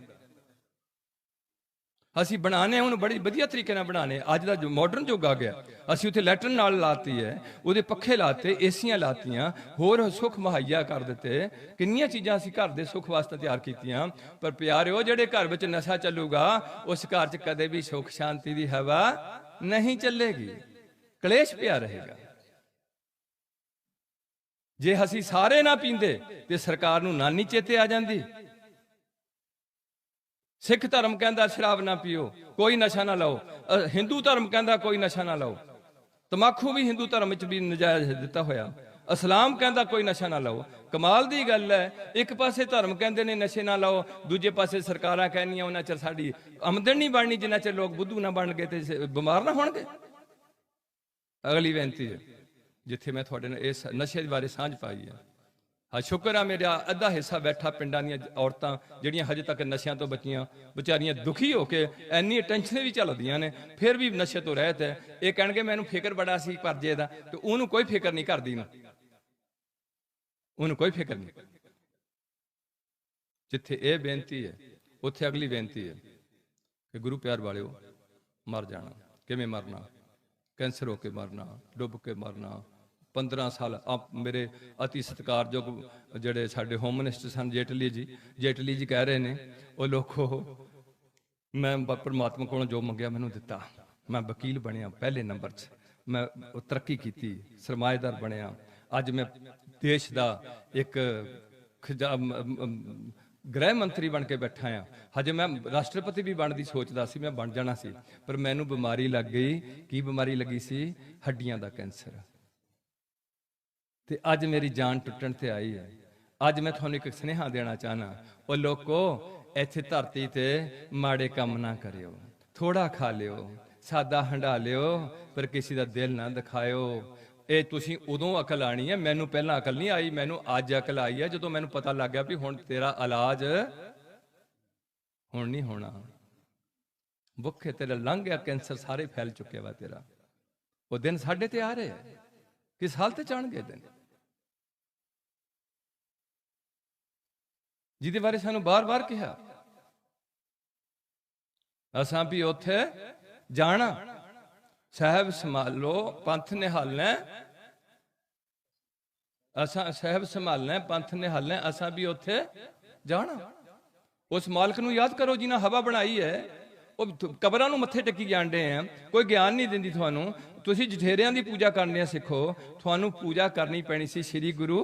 Speaker 1: ਅਸੀਂ ਬਣਾਣੇ ਉਹਨੂੰ ਬੜੀ ਵਧੀਆ ਤਰੀਕੇ ਨਾਲ ਬਣਾਣੇ। ਅੱਜ ਦਾ ਜੋ ਮਾਡਰਨ ਯੁੱਗ ਆ ਗਿਆ, ਅਸੀਂ ਉੱਥੇ ਲੈਟਰਨ ਨਾਲ ਲਾਤੀ ਹੈ, ਉਹਦੇ ਪੱਖੇ ਲਾਤੇ, ਏਸੀਆਂ ਲਾਤੀਆਂ, ਹੋਰ ਸੁੱਖ ਮੁਹੱਈਆ ਕਰ ਦਿੱਤੇ। ਕਿੰਨੀਆਂ ਚੀਜ਼ਾਂ ਅਸੀਂ ਘਰ ਦੇ ਸੁੱਖ ਵਾਸਤੇ ਤਿਆਰ ਕੀਤੀਆਂ। ਪਰ ਪਿਆਰਿਓ, ਜਿਹੜੇ ਘਰ ਵਿੱਚ ਨਸ਼ਾ ਚੱਲੂਗਾ, ਉਸ ਘਰ 'ਚ ਕਦੇ ਵੀ ਸੁੱਖ ਸ਼ਾਂਤੀ ਦੀ ਹਵਾ ਨਹੀਂ ਚੱਲੇਗੀ, ਕਲੇਸ਼ ਪਿਆ ਰਹੇਗਾ। ਜੇ ਅਸੀਂ ਸਾਰੇ ਨਾ ਪੀਂਦੇ ਤੇ ਸਰਕਾਰ ਨੂੰ ਨਾਨੀ ਚੇਤੇ ਆ ਜਾਂਦੀ। ਸਿੱਖ ਧਰਮ ਕਹਿੰਦਾ ਸ਼ਰਾਬ ਨਾ ਪੀਓ, ਕੋਈ ਨਸ਼ਾ ਨਾ ਲਾਓ। ਹਿੰਦੂ ਧਰਮ ਕਹਿੰਦਾ ਕੋਈ ਨਸ਼ਾ ਨਾ ਲਾਓ। ਤਮਾਕੂ ਵੀ ਹਿੰਦੂ ਧਰਮ ਵਿੱਚ ਵੀ ਨਜਾਇਜ਼ ਦਿੱਤਾ ਹੋਇਆ। ਇਸਲਾਮ ਕਹਿੰਦਾ ਕੋਈ ਨਸ਼ਾ ਨਾ ਲਾਓ। ਕਮਾਲ ਦੀ ਗੱਲ ਹੈ, ਇੱਕ ਪਾਸੇ ਧਰਮ ਕਹਿੰਦੇ ਨੇ ਨਸ਼ੇ ਨਾ ਲਾਓ, ਦੂਜੇ ਪਾਸੇ ਸਰਕਾਰਾਂ ਕਹਿੰਦੀਆਂ ਉਹਨਾਂ ਚਿਰ ਸਾਡੀ ਆਮਦਨ ਨਹੀਂ ਬਣਨੀ ਜਿੰਨਾ ਚਿਰ ਲੋਕ ਬੁੱਧੂ ਨਾ ਬਣ ਗਏ ਤੇ ਬਿਮਾਰ ਨਾ ਹੋਣਗੇ। ਅਗਲੀ ਬੇਨਤੀ ਹੈ, ਜਿੱਥੇ ਮੈਂ ਤੁਹਾਡੇ ਨਾਲ ਇਸ ਨਸ਼ੇ ਬਾਰੇ ਸਾਂਝ ਪਾਈ ਹੈ। ਹਾਂ, ਸ਼ੁਕਰ ਆ ਮੇਰਾ ਅੱਧਾ ਹਿੱਸਾ ਬੈਠਾ ਪਿੰਡਾਂ ਦੀਆਂ ਔਰਤਾਂ ਜਿਹੜੀਆਂ ਹਜੇ ਤੱਕ ਨਸ਼ਿਆਂ ਤੋਂ ਬਚੀਆਂ, ਵਿਚਾਰੀਆਂ ਦੁਖੀ ਹੋ ਕੇ ਇੰਨੀ ਟੈਨਸ਼ਨ ਵੀ ਚੱਲਦੀਆਂ ਨੇ, ਫਿਰ ਵੀ ਨਸ਼ੇ ਤੋਂ ਰਹਿਤ ਹੈ। ਇਹ ਕਹਿਣਗੇ ਮੈਨੂੰ ਫਿਕਰ ਬੜਾ ਸੀ ਪਰਜੇ ਦਾ, ਤੇ ਉਹਨੂੰ ਕੋਈ ਫਿਕਰ ਨਹੀਂ ਕਰਦੀ ਨਾ, ਉਹਨੂੰ ਕੋਈ ਫਿਕਰ ਨਹੀਂ। ਜਿੱਥੇ ਇਹ ਬੇਨਤੀ ਹੈ, ਉੱਥੇ ਅਗਲੀ ਬੇਨਤੀ ਹੈ ਕਿ ਗੁਰੂ ਪਿਆਰ ਵਾਲਿਓ, ਮਰ ਜਾਣਾ। ਕਿਵੇਂ ਮਰਨਾ? ਕੈਂਸਰ ਹੋ ਕੇ ਮਰਨਾ, ਡੁੱਬ ਕੇ ਮਰਨਾ। 15 ਸਾਲ ਮੇਰੇ ਅਤੀ ਸਤਿਕਾਰਯੋਗ ਜਿਹੜੇ ਸਾਡੇ ਹੋਮ ਮਿਨਿਸਟਰ ਸਨ ਜੇਟਲੀ ਜੀ ਕਹਿ ਰਹੇ ਨੇ, ਉਹ ਲੋਕੋ ਮੈਂ ਪਰਮਾਤਮਾ ਕੋਲੋਂ ਜੋ ਮੰਗਿਆ ਮੈਨੂੰ ਦਿੱਤਾ। ਮੈਂ ਵਕੀਲ ਬਣਿਆ ਪਹਿਲੇ ਨੰਬਰ 'ਚ, ਮੈਂ ਤਰੱਕੀ ਕੀਤੀ, ਸਰਮਾਏਦਾਰ ਬਣਿਆ। ਅੱਜ ਮੈਂ ਦੇਸ਼ ਦਾ ਇੱਕ ਗ੍ਰਹਿ ਮੰਤਰੀ ਬਣ ਕੇ ਬੈਠਾ ਆ। ਹਜੇ ਮੈਂ ਰਾਸ਼ਟਰਪਤੀ ਵੀ ਬਣਨ ਦੀ ਸੋਚਦਾ ਸੀ, ਮੈਂ ਬਣ ਜਾਣਾ ਸੀ, ਪਰ ਮੈਨੂੰ ਬਿਮਾਰੀ ਲੱਗ ਗਈ। ਕੀ ਬਿਮਾਰੀ ਲੱਗੀ ਸੀ? ਹੱਡੀਆਂ ਦਾ ਕੈਂਸਰ। ਤੇ ਅੱਜ ਮੇਰੀ ਜਾਨ ਟੁੱਟਣ ਤੇ ਆਈ ਹੈ। ਅੱਜ ਮੈਂ ਤੁਹਾਨੂੰ ਇੱਕ ਸੁਨੇਹਾ ਦੇਣਾ ਚਾਹਨਾ, ਉਹ ਲੋਕੋ, ਇੱਥੇ ਧਰਤੀ ਤੇ ਮਾੜੇ ਕੰਮ ਨਾ ਕਰਿਓ। ਥੋੜਾ ਖਾ ਲਿਓ, ਸਾਦਾ ਹੰਡਾ ਲਿਓ, ਪਰ ਕਿਸੇ ਦਾ ਦਿਲ ਨਾ ਦਿਖਾਇਓ। ਇਹ ਤੁਸੀਂ ਉਦੋਂ ਅਕਲ ਆਣੀ ਹੈ। ਮੈਨੂੰ ਪਹਿਲਾਂ ਅਕਲ ਨਹੀਂ ਆਈ, ਮੈਨੂੰ ਅੱਜ ਅਕਲ ਆਈ ਹੈ, ਜਦੋਂ ਮੈਨੂੰ ਪਤਾ ਲੱਗ ਗਿਆ ਵੀ ਹੁਣ ਤੇਰਾ ਇਲਾਜ ਹੁਣ ਨਹੀਂ ਹੋਣਾ। ਭੁੱਖੇ ਤੇਰਾ ਲੰਘ ਗਿਆ ਕੈਂਸਰ, ਸਾਰੇ ਫੈਲ ਚੁੱਕਿਆ ਵਾ ਤੇਰਾ। ਉਹ ਦਿਨ ਸਾਡੇ ਤੇ ਆ ਰਹੇ ਆ, ਕਿਸ ਹਾਲ ਤੇ ਜਾਣਗੇ ਦਿਨ, ਜਿਹਦੇ ਬਾਰੇ ਸਾਨੂੰ ਬਾਰ-ਬਾਰ ਕਿਹਾ। ਅਸਾਂ ਵੀ ਉੱਥੇ ਜਾਣਾ। ਸਾਹਿਬ ਸੰਭਾਲੋ, ਪੰਥ ਨਿਹਾਲਣਾ। ਅਸਾਂ ਸਾਹਿਬ ਸੰਭਾਲਣਾ, ਪੰਥ ਨਿਹਾਲਣਾ। ਅਸਾਂ ਵੀ ਉੱਥੇ ਜਾਣਾ। ਉਸ ਮਾਲਕ ਨੂੰ ਯਾਦ ਕਰੋ ਜਿਹਨੇ ਹਵਾ ਬਣਾਈ ਹੈ। ਉਹ ਕਬਰਾਂ ਨੂੰ ਮੱਥੇ ਟੇਕੀ ਜਾਂਦੇ ਆ, ਕੋਈ ਗਿਆਨ ਨਹੀਂ ਦਿੰਦੀ ਤੁਹਾਨੂੰ। ਤੁਸੀਂ ਜਠੇਰਿਆਂ ਦੀ ਪੂਜਾ ਕਰਨੀ ਸਿੱਖੋ। ਤੁਹਾਨੂੰ ਪੂਜਾ ਕਰਨੀ ਪੈਣੀ ਸੀ ਸ੍ਰੀ ਗੁਰੂ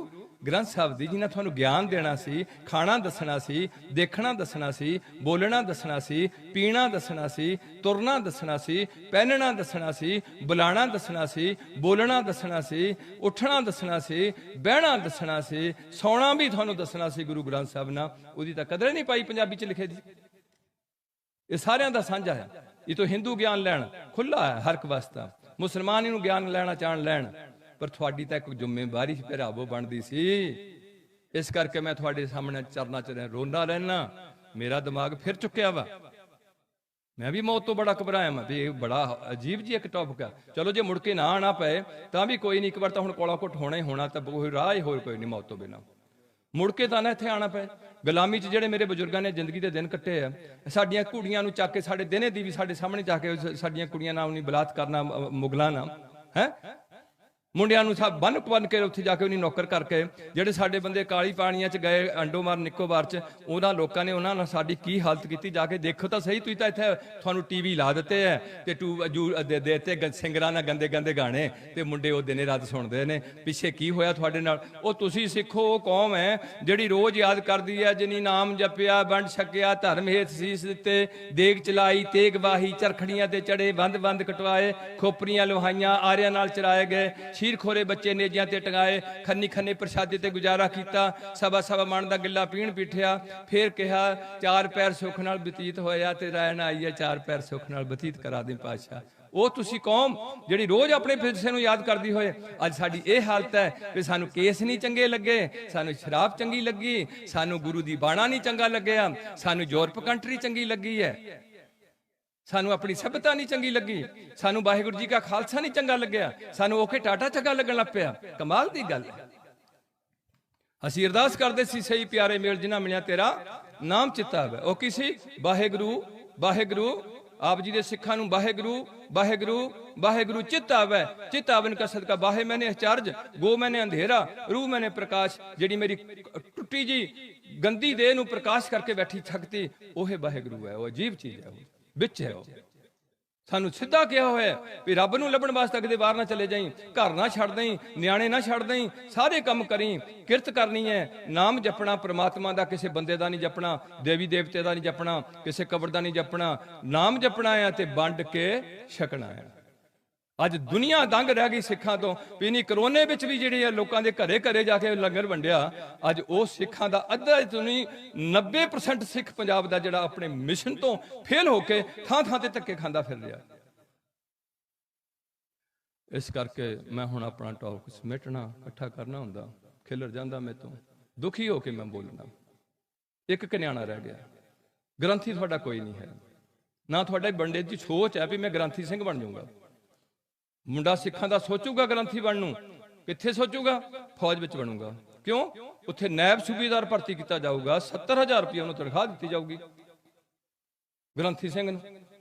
Speaker 1: ਗ੍ਰੰਥ ਸਾਹਿਬ ਦੀ, ਜਿਹਨਾਂ ਤੁਹਾਨੂੰ ਗਿਆਨ ਦੇਣਾ ਸੀ, ਖਾਣਾ ਦੱਸਣਾ ਸੀ, ਦੇਖਣਾ ਦੱਸਣਾ ਸੀ, ਬੋਲਣਾ ਦੱਸਣਾ ਸੀ, ਪੀਣਾ ਦੱਸਣਾ ਸੀ, ਤੁਰਨਾ ਦੱਸਣਾ ਸੀ, ਪਹਿਨਣਾ ਦੱਸਣਾ ਸੀ, ਬੁਲਾਣਾ ਦੱਸਣਾ ਸੀ, ਬੋਲਣਾ ਦੱਸਣਾ ਸੀ, ਉੱਠਣਾ ਦੱਸਣਾ ਸੀ, ਬਹਿਣਾ ਦੱਸਣਾ ਸੀ, ਸੌਣਾ ਵੀ ਤੁਹਾਨੂੰ ਦੱਸਣਾ ਸੀ ਗੁਰੂ ਗ੍ਰੰਥ ਸਾਹਿਬ ਨਾਲ। ਉਹਦੀ ਤਾਂ ਕਦਰ ਨਹੀਂ ਪਾਈ ਪੰਜਾਬੀ 'ਚ ਲਿਖੇ ਦੀ। ਇਹ ਸਾਰਿਆਂ ਦਾ ਸਾਂਝਾ ਹੈ। ਇਹ ਤੋਂ ਹਿੰਦੂ ਗਿਆਨ ਲੈਣ ਖੁੱਲਾ ਹੈ ਹਰ ਇੱਕ ਵਾਸਤਾ, ਮੁਸਲਮਾਨ ਇਹਨੂੰ ਗਿਆਨ ਲੈਣਾ ਚਾਹਣ ਲੈਣ, ਪਰ ਤੁਹਾਡੀ ਤਾਂ ਇੱਕ ਜ਼ਿੰਮੇਵਾਰੀ ਭਰਾਵੋ ਬਣਦੀ ਸੀ। ਇਸ ਕਰਕੇ ਮੈਂ ਤੁਹਾਡੇ ਸਾਹਮਣੇ ਚਰਨਾਂ 'ਚ ਰੋਂਦਾ ਰਹਿਣਾ। ਮੇਰਾ ਦਿਮਾਗ ਫਿਰ ਚੁੱਕਿਆ ਵਾ। ਮੈਂ ਵੀ ਮੌਤ ਤੋਂ ਬੜਾ ਘਬਰਾਇਆ ਮੈਂ ਵੀ ਇਹ ਬੜਾ ਅਜੀਬ ਜੀ ਇੱਕ ਟੌਪਿਕ ਆ। ਚਲੋ ਜੇ ਮੁੜ ਕੇ ਨਾ ਆਣਾ ਪਏ ਤਾਂ ਵੀ ਕੋਈ ਨਹੀਂ, ਇੱਕ ਵਾਰ ਤਾਂ ਹੁਣ ਕੋਲਾ ਘੁੱਟ ਹੋਣਾ ਹੀ ਹੋਣਾ, ਤਾਂ ਕੋਈ ਰਾਹ ਹੀ ਹੋਰ ਕੋਈ ਨਹੀਂ ਮੌਤ ਤੋਂ ਬਿਨਾਂ। ਮੁੜ ਕੇ ਤਾਂ ਨਾ ਇੱਥੇ ਆਣਾ ਪਏ। ਗੁਲਾਮੀ 'ਚ ਜਿਹੜੇ ਮੇਰੇ ਬਜ਼ੁਰਗਾਂ ਨੇ ਜ਼ਿੰਦਗੀ ਦੇ ਦਿਨ ਕੱਟੇ ਆ, ਸਾਡੀਆਂ ਕੁੜੀਆਂ ਨੂੰ ਚੱਕ ਕੇ, ਸਾਡੇ ਦਿਨੇ ਦੀ ਵੀ ਸਾਡੇ ਸਾਹਮਣੇ ਜਾ ਕੇ ਸਾਡੀਆਂ ਕੁੜੀਆਂ ਨਾਲ ਨਹੀਂ ਬਲਾਤ ਕਰਨਾ ਮੁਗਲਾਂ ਨਾਲ, ਹੈ ਮੁੰਡਿਆਂ ਨੂੰ ਸਭ ਬੰਨ ਕੇ ਉੱਥੇ ਜਾ ਕੇ ਉਹਨੇ ਨੌਕਰ ਕਰਕੇ, ਜਿਹੜੇ ਸਾਡੇ ਬੰਦੇ ਕਾਲੀ ਪਾਣੀਆਂ 'ਚ ਗਏ ਅੰਡੋਮਾਰ ਨਿਕੋਬਾਰ 'ਚ, ਉਹਨਾਂ ਲੋਕਾਂ ਨੇ ਉਹਨਾਂ ਨਾਲ ਸਾਡੀ ਕੀ ਹਾਲਤ ਕੀਤੀ, ਜਾ ਕੇ ਦੇਖੋ ਤਾਂ ਸਹੀ। ਤੁਸੀਂ ਤਾਂ ਇੱਥੇ ਤੁਹਾਨੂੰ ਟੀਵੀ ਲਾ ਦਿੱਤੇ ਹੈ ਤੇ ਦੇਤੇ ਸਿੰਗਰਾਂ ਨਾਲ ਗੰਦੇ ਗੰਦੇ ਗਾਣੇ, ਤੇ ਮੁੰਡੇ ਉਹ ਦਿਨੇ ਰਾਤ ਸੁਣਦੇ ਨੇ। ਪਿੱਛੇ ਕੀ ਹੋਇਆ ਤੁਹਾਡੇ ਨਾਲ? ਉਹ ਤੁਸੀਂ ਸਿੱਖੋ, ਉਹ ਕੌਮ ਹੈ ਜਿਹੜੀ ਰੋਜ਼ ਯਾਦ ਕਰਦੀ ਹੈ, ਜਿਨੀ ਨਾਮ ਜਪਿਆ ਵੰਡ ਛਕਿਆ, ਧਰਮ ਹੇਤ ਸੀਸ ਦਿੱਤੇ, ਦੇਗ ਚਲਾਈ ਤੇਗ ਵਾਹੀ, ਚਰਖੜੀਆਂ ਤੇ ਚੜੇ ਬੰਦ ਬੰਦ ਕਟਵਾਏ, ਖੋਪਰੀਆਂ ਲੋਹਾਈਆਂ ਆਰਿਆਂ ਨਾਲ ਚਰਾਏ ਗਏ, ਖੀਰ ਖੋਰੇ ਬੱਚੇ ਨੇਜਿਆਂ ਤੇ ਟੰਗਾਏ, ਖੰਨੀ ਖੰਨੇ ਪ੍ਰਸ਼ਾਦੇ ਤੇ ਗੁਜ਼ਾਰਾ ਕੀਤਾ, ਸਵਾ ਸਵਾ ਮਣ ਦਾ ਗਿੱਲਾ ਪੀਣ ਪੀਠਿਆ। ਫੇਰ ਕਿਹਾ ਚਾਰ ਪੈਰ ਸੁੱਖ ਨਾਲ ਬਤੀਤ ਹੋਇਆ ਤੇ ਰਹਿਣ ਆਈ ਹੈ, ਚਾਰ ਪੈਰ ਸੁੱਖ ਨਾਲ ਬਤੀਤ ਕਰਾ ਦੇ ਪਾਤਸ਼ਾਹ। ਉਹ ਤੁਸੀਂ ਕੌਮ ਜਿਹੜੀ ਰੋਜ਼ ਆਪਣੇ ਵਿਰਸੇ ਨੂੰ ਯਾਦ ਕਰਦੀ ਹੋਏ, ਅੱਜ ਸਾਡੀ ਇਹ ਹਾਲਤ ਹੈ ਵੀ ਸਾਨੂੰ ਕੇਸ ਨਹੀਂ ਚੰਗੇ ਲੱਗੇ, ਸਾਨੂੰ ਸ਼ਰਾਬ ਚੰਗੀ ਲੱਗੀ, ਸਾਨੂੰ ਗੁਰੂ ਦੀ ਬਾਣਾ ਨਹੀਂ ਚੰਗਾ ਲੱਗਿਆ, ਸਾਨੂੰ ਯੂਰਪ ਕੰਟਰੀ ਚੰਗੀ ਲੱਗੀ ਹੈ, ਸਾਨੂੰ ਆਪਣੀ ਸਭਿਅਤਾ ਨਹੀਂ ਚੰਗੀ ਲੱਗੀ, ਸਾਨੂੰ ਵਾਹਿਗੁਰੂ ਜੀ ਕਾ ਖਾਲਸਾ ਨਹੀਂ ਚੰਗਾ ਲੱਗਿਆ, ਸਾਨੂੰ ਓਕੇ ਟਾਟਾ ਚੰਗਾ ਲੱਗਣ ਲੱਗ ਪਿਆ। ਕਮਾਲ ਦੀ ਗੱਲ ਹੈ। ਅਸੀਂ ਅਰਦਾਸ ਕਰਦੇ ਸੀ, ਸਹੀ ਪਿਆਰੇ ਮੇਲ ਜਿਨ੍ਹਾਂ ਮਿਲਿਆ ਤੇਰਾ ਨਾਮ ਚਿੱਤਾ ਹੈ। ਉਹ ਕੀ ਸੀ? ਵਾਹਿਗੁਰੂ ਵਾਹਿਗੁਰੂ। ਆਪ ਜੀ ਦੇ ਸਿੱਖਾਂ ਨੂੰ ਵਾਹਿਗੁਰੂ ਵਾਹਿਗੁਰੂ ਵਾਹਿਗੁਰੂ ਚਿੱਤ ਆਵੇ, ਚਿੱਤ ਆਵਨ ਕਾ ਸਦਕਾ ਵਾਹੇ ਮੈਨੇ ਅਚਰਜ, ਗੋ ਮੈਨੇ ਅੰਧੇਰਾ, ਰੂਹ ਮੈਨੇ ਪ੍ਰਕਾਸ਼। ਜਿਹੜੀ ਮੇਰੀ ਟੁੱਟੀ ਜੀ ਗੰਦੀ ਦੇਹ ਨੂੰ ਪ੍ਰਕਾਸ਼ ਕਰਕੇ ਬੈਠੀ ਸ਼ਕਤੀ, ਉਹ ਵਾਹਿਗੁਰੂ ਹੈ। ਉਹ ਅਜੀਬ ਚੀਜ਼ ਹੈ, ਉਹ ਵਿੱਚ ਹੈ। ਉਹ ਸਾਨੂੰ ਸਿੱਧਾ ਕਿਹਾ ਹੋਇਆ ਵੀ ਰੱਬ ਨੂੰ ਲੱਭਣ ਵਾਸਤੇ ਕਿਤੇ ਬਾਹਰ ਨਾ ਚਲੇ ਜਾਈਂ, ਘਰ ਨਾ ਛੱਡ ਦੇਈਂ, ਨਿਆਣੇ ਨਾ ਛੱਡ ਦੇਈਂ, ਸਾਰੇ ਕੰਮ ਕਰੀਂ, ਕਿਰਤ ਕਰਨੀ ਹੈ, ਨਾਮ ਜਪਣਾ, ਪ੍ਰਮਾਤਮਾ ਦਾ, ਕਿਸੇ ਬੰਦੇ ਦਾ ਨਹੀਂ ਜਪਣਾ, ਦੇਵੀ ਦੇਵਤੇ ਦਾ ਨਹੀਂ ਜਪਣਾ, ਕਿਸੇ ਕਬਰ ਦਾ ਨਹੀਂ ਜਪਣਾ, ਨਾਮ ਜਪਣਾ ਹੈ ਤੇ ਵੰਡ ਕੇ ਛਕਣਾ ਹੈ। ਅੱਜ ਦੁਨੀਆ ਦੰਗ ਰਹਿ ਗਈ ਸਿੱਖਾਂ ਤੋਂ ਵੀ ਨਹੀਂ। ਕਰੋਨੇ ਵਿੱਚ ਵੀ ਜਿਹੜੇ ਲੋਕਾਂ ਦੇ ਘਰੇ ਘਰੇ ਜਾ ਕੇ ਲੰਗਰ ਵੰਡਿਆ, ਅੱਜ ਉਹ ਸਿੱਖਾਂ ਦਾ ਅੱਧਾ ਤੋਂ ਨਹੀਂ 90% ਸਿੱਖ ਪੰਜਾਬ ਦਾ ਜਿਹੜਾ ਆਪਣੇ ਮਿਸ਼ਨ ਤੋਂ ਫੇਲ ਹੋ ਕੇ ਥਾਂ ਥਾਂ ਤੇ ਧੱਕੇ ਖਾਂਦਾ ਫਿਰ ਰਿਹਾ। ਇਸ ਕਰਕੇ ਮੈਂ ਹੁਣ ਆਪਣਾ ਟਾਕ ਸਮੇਟਣਾ, ਇਕੱਠਾ ਕਰਨਾ ਹੁੰਦਾ, ਖਿਲਰ ਜਾਂਦਾ ਮੇਰੇ ਤੋਂ, ਦੁਖੀ ਹੋ ਕੇ ਮੈਂ ਬੋਲਣਾ। ਇੱਕ ਕਨਿਆਣਾ ਰਹਿ ਗਿਆ, ਗ੍ਰੰਥੀ ਤੁਹਾਡਾ ਕੋਈ ਨਹੀਂ ਹੈ, ਨਾ ਤੁਹਾਡੇ ਬੰਦੇ ਦੀ ਸੋਚ ਹੈ ਵੀ ਮੈਂ ਗ੍ਰੰਥੀ ਸਿੰਘ ਬਣ ਜਾਊਂਗਾ। ਮੁੰਡਾ ਸਿੱਖਾਂ ਦਾ ਸੋਚੂਗਾ ਗ੍ਰੰਥੀ ਬਣਨ ਨੂੰ, ਕਿੱਥੇ ਸੋਚੂਗਾ? ਫੌਜ ਵਿੱਚ ਬਣੂਗਾ। ਕਿਉਂ? ਉੱਥੇ ਨਾਇਬ ਸੂਬੇਦਾਰ ਭਰਤੀ ਕੀਤਾ ਜਾਊਗਾ, 70,000 ਰੁਪਏ ਉਹਨੂੰ ਤਨਖਾਹ ਦਿੱਤੀ ਜਾਊਗੀ ਗ੍ਰੰਥੀ ਸਿੰਘ ਨੂੰ।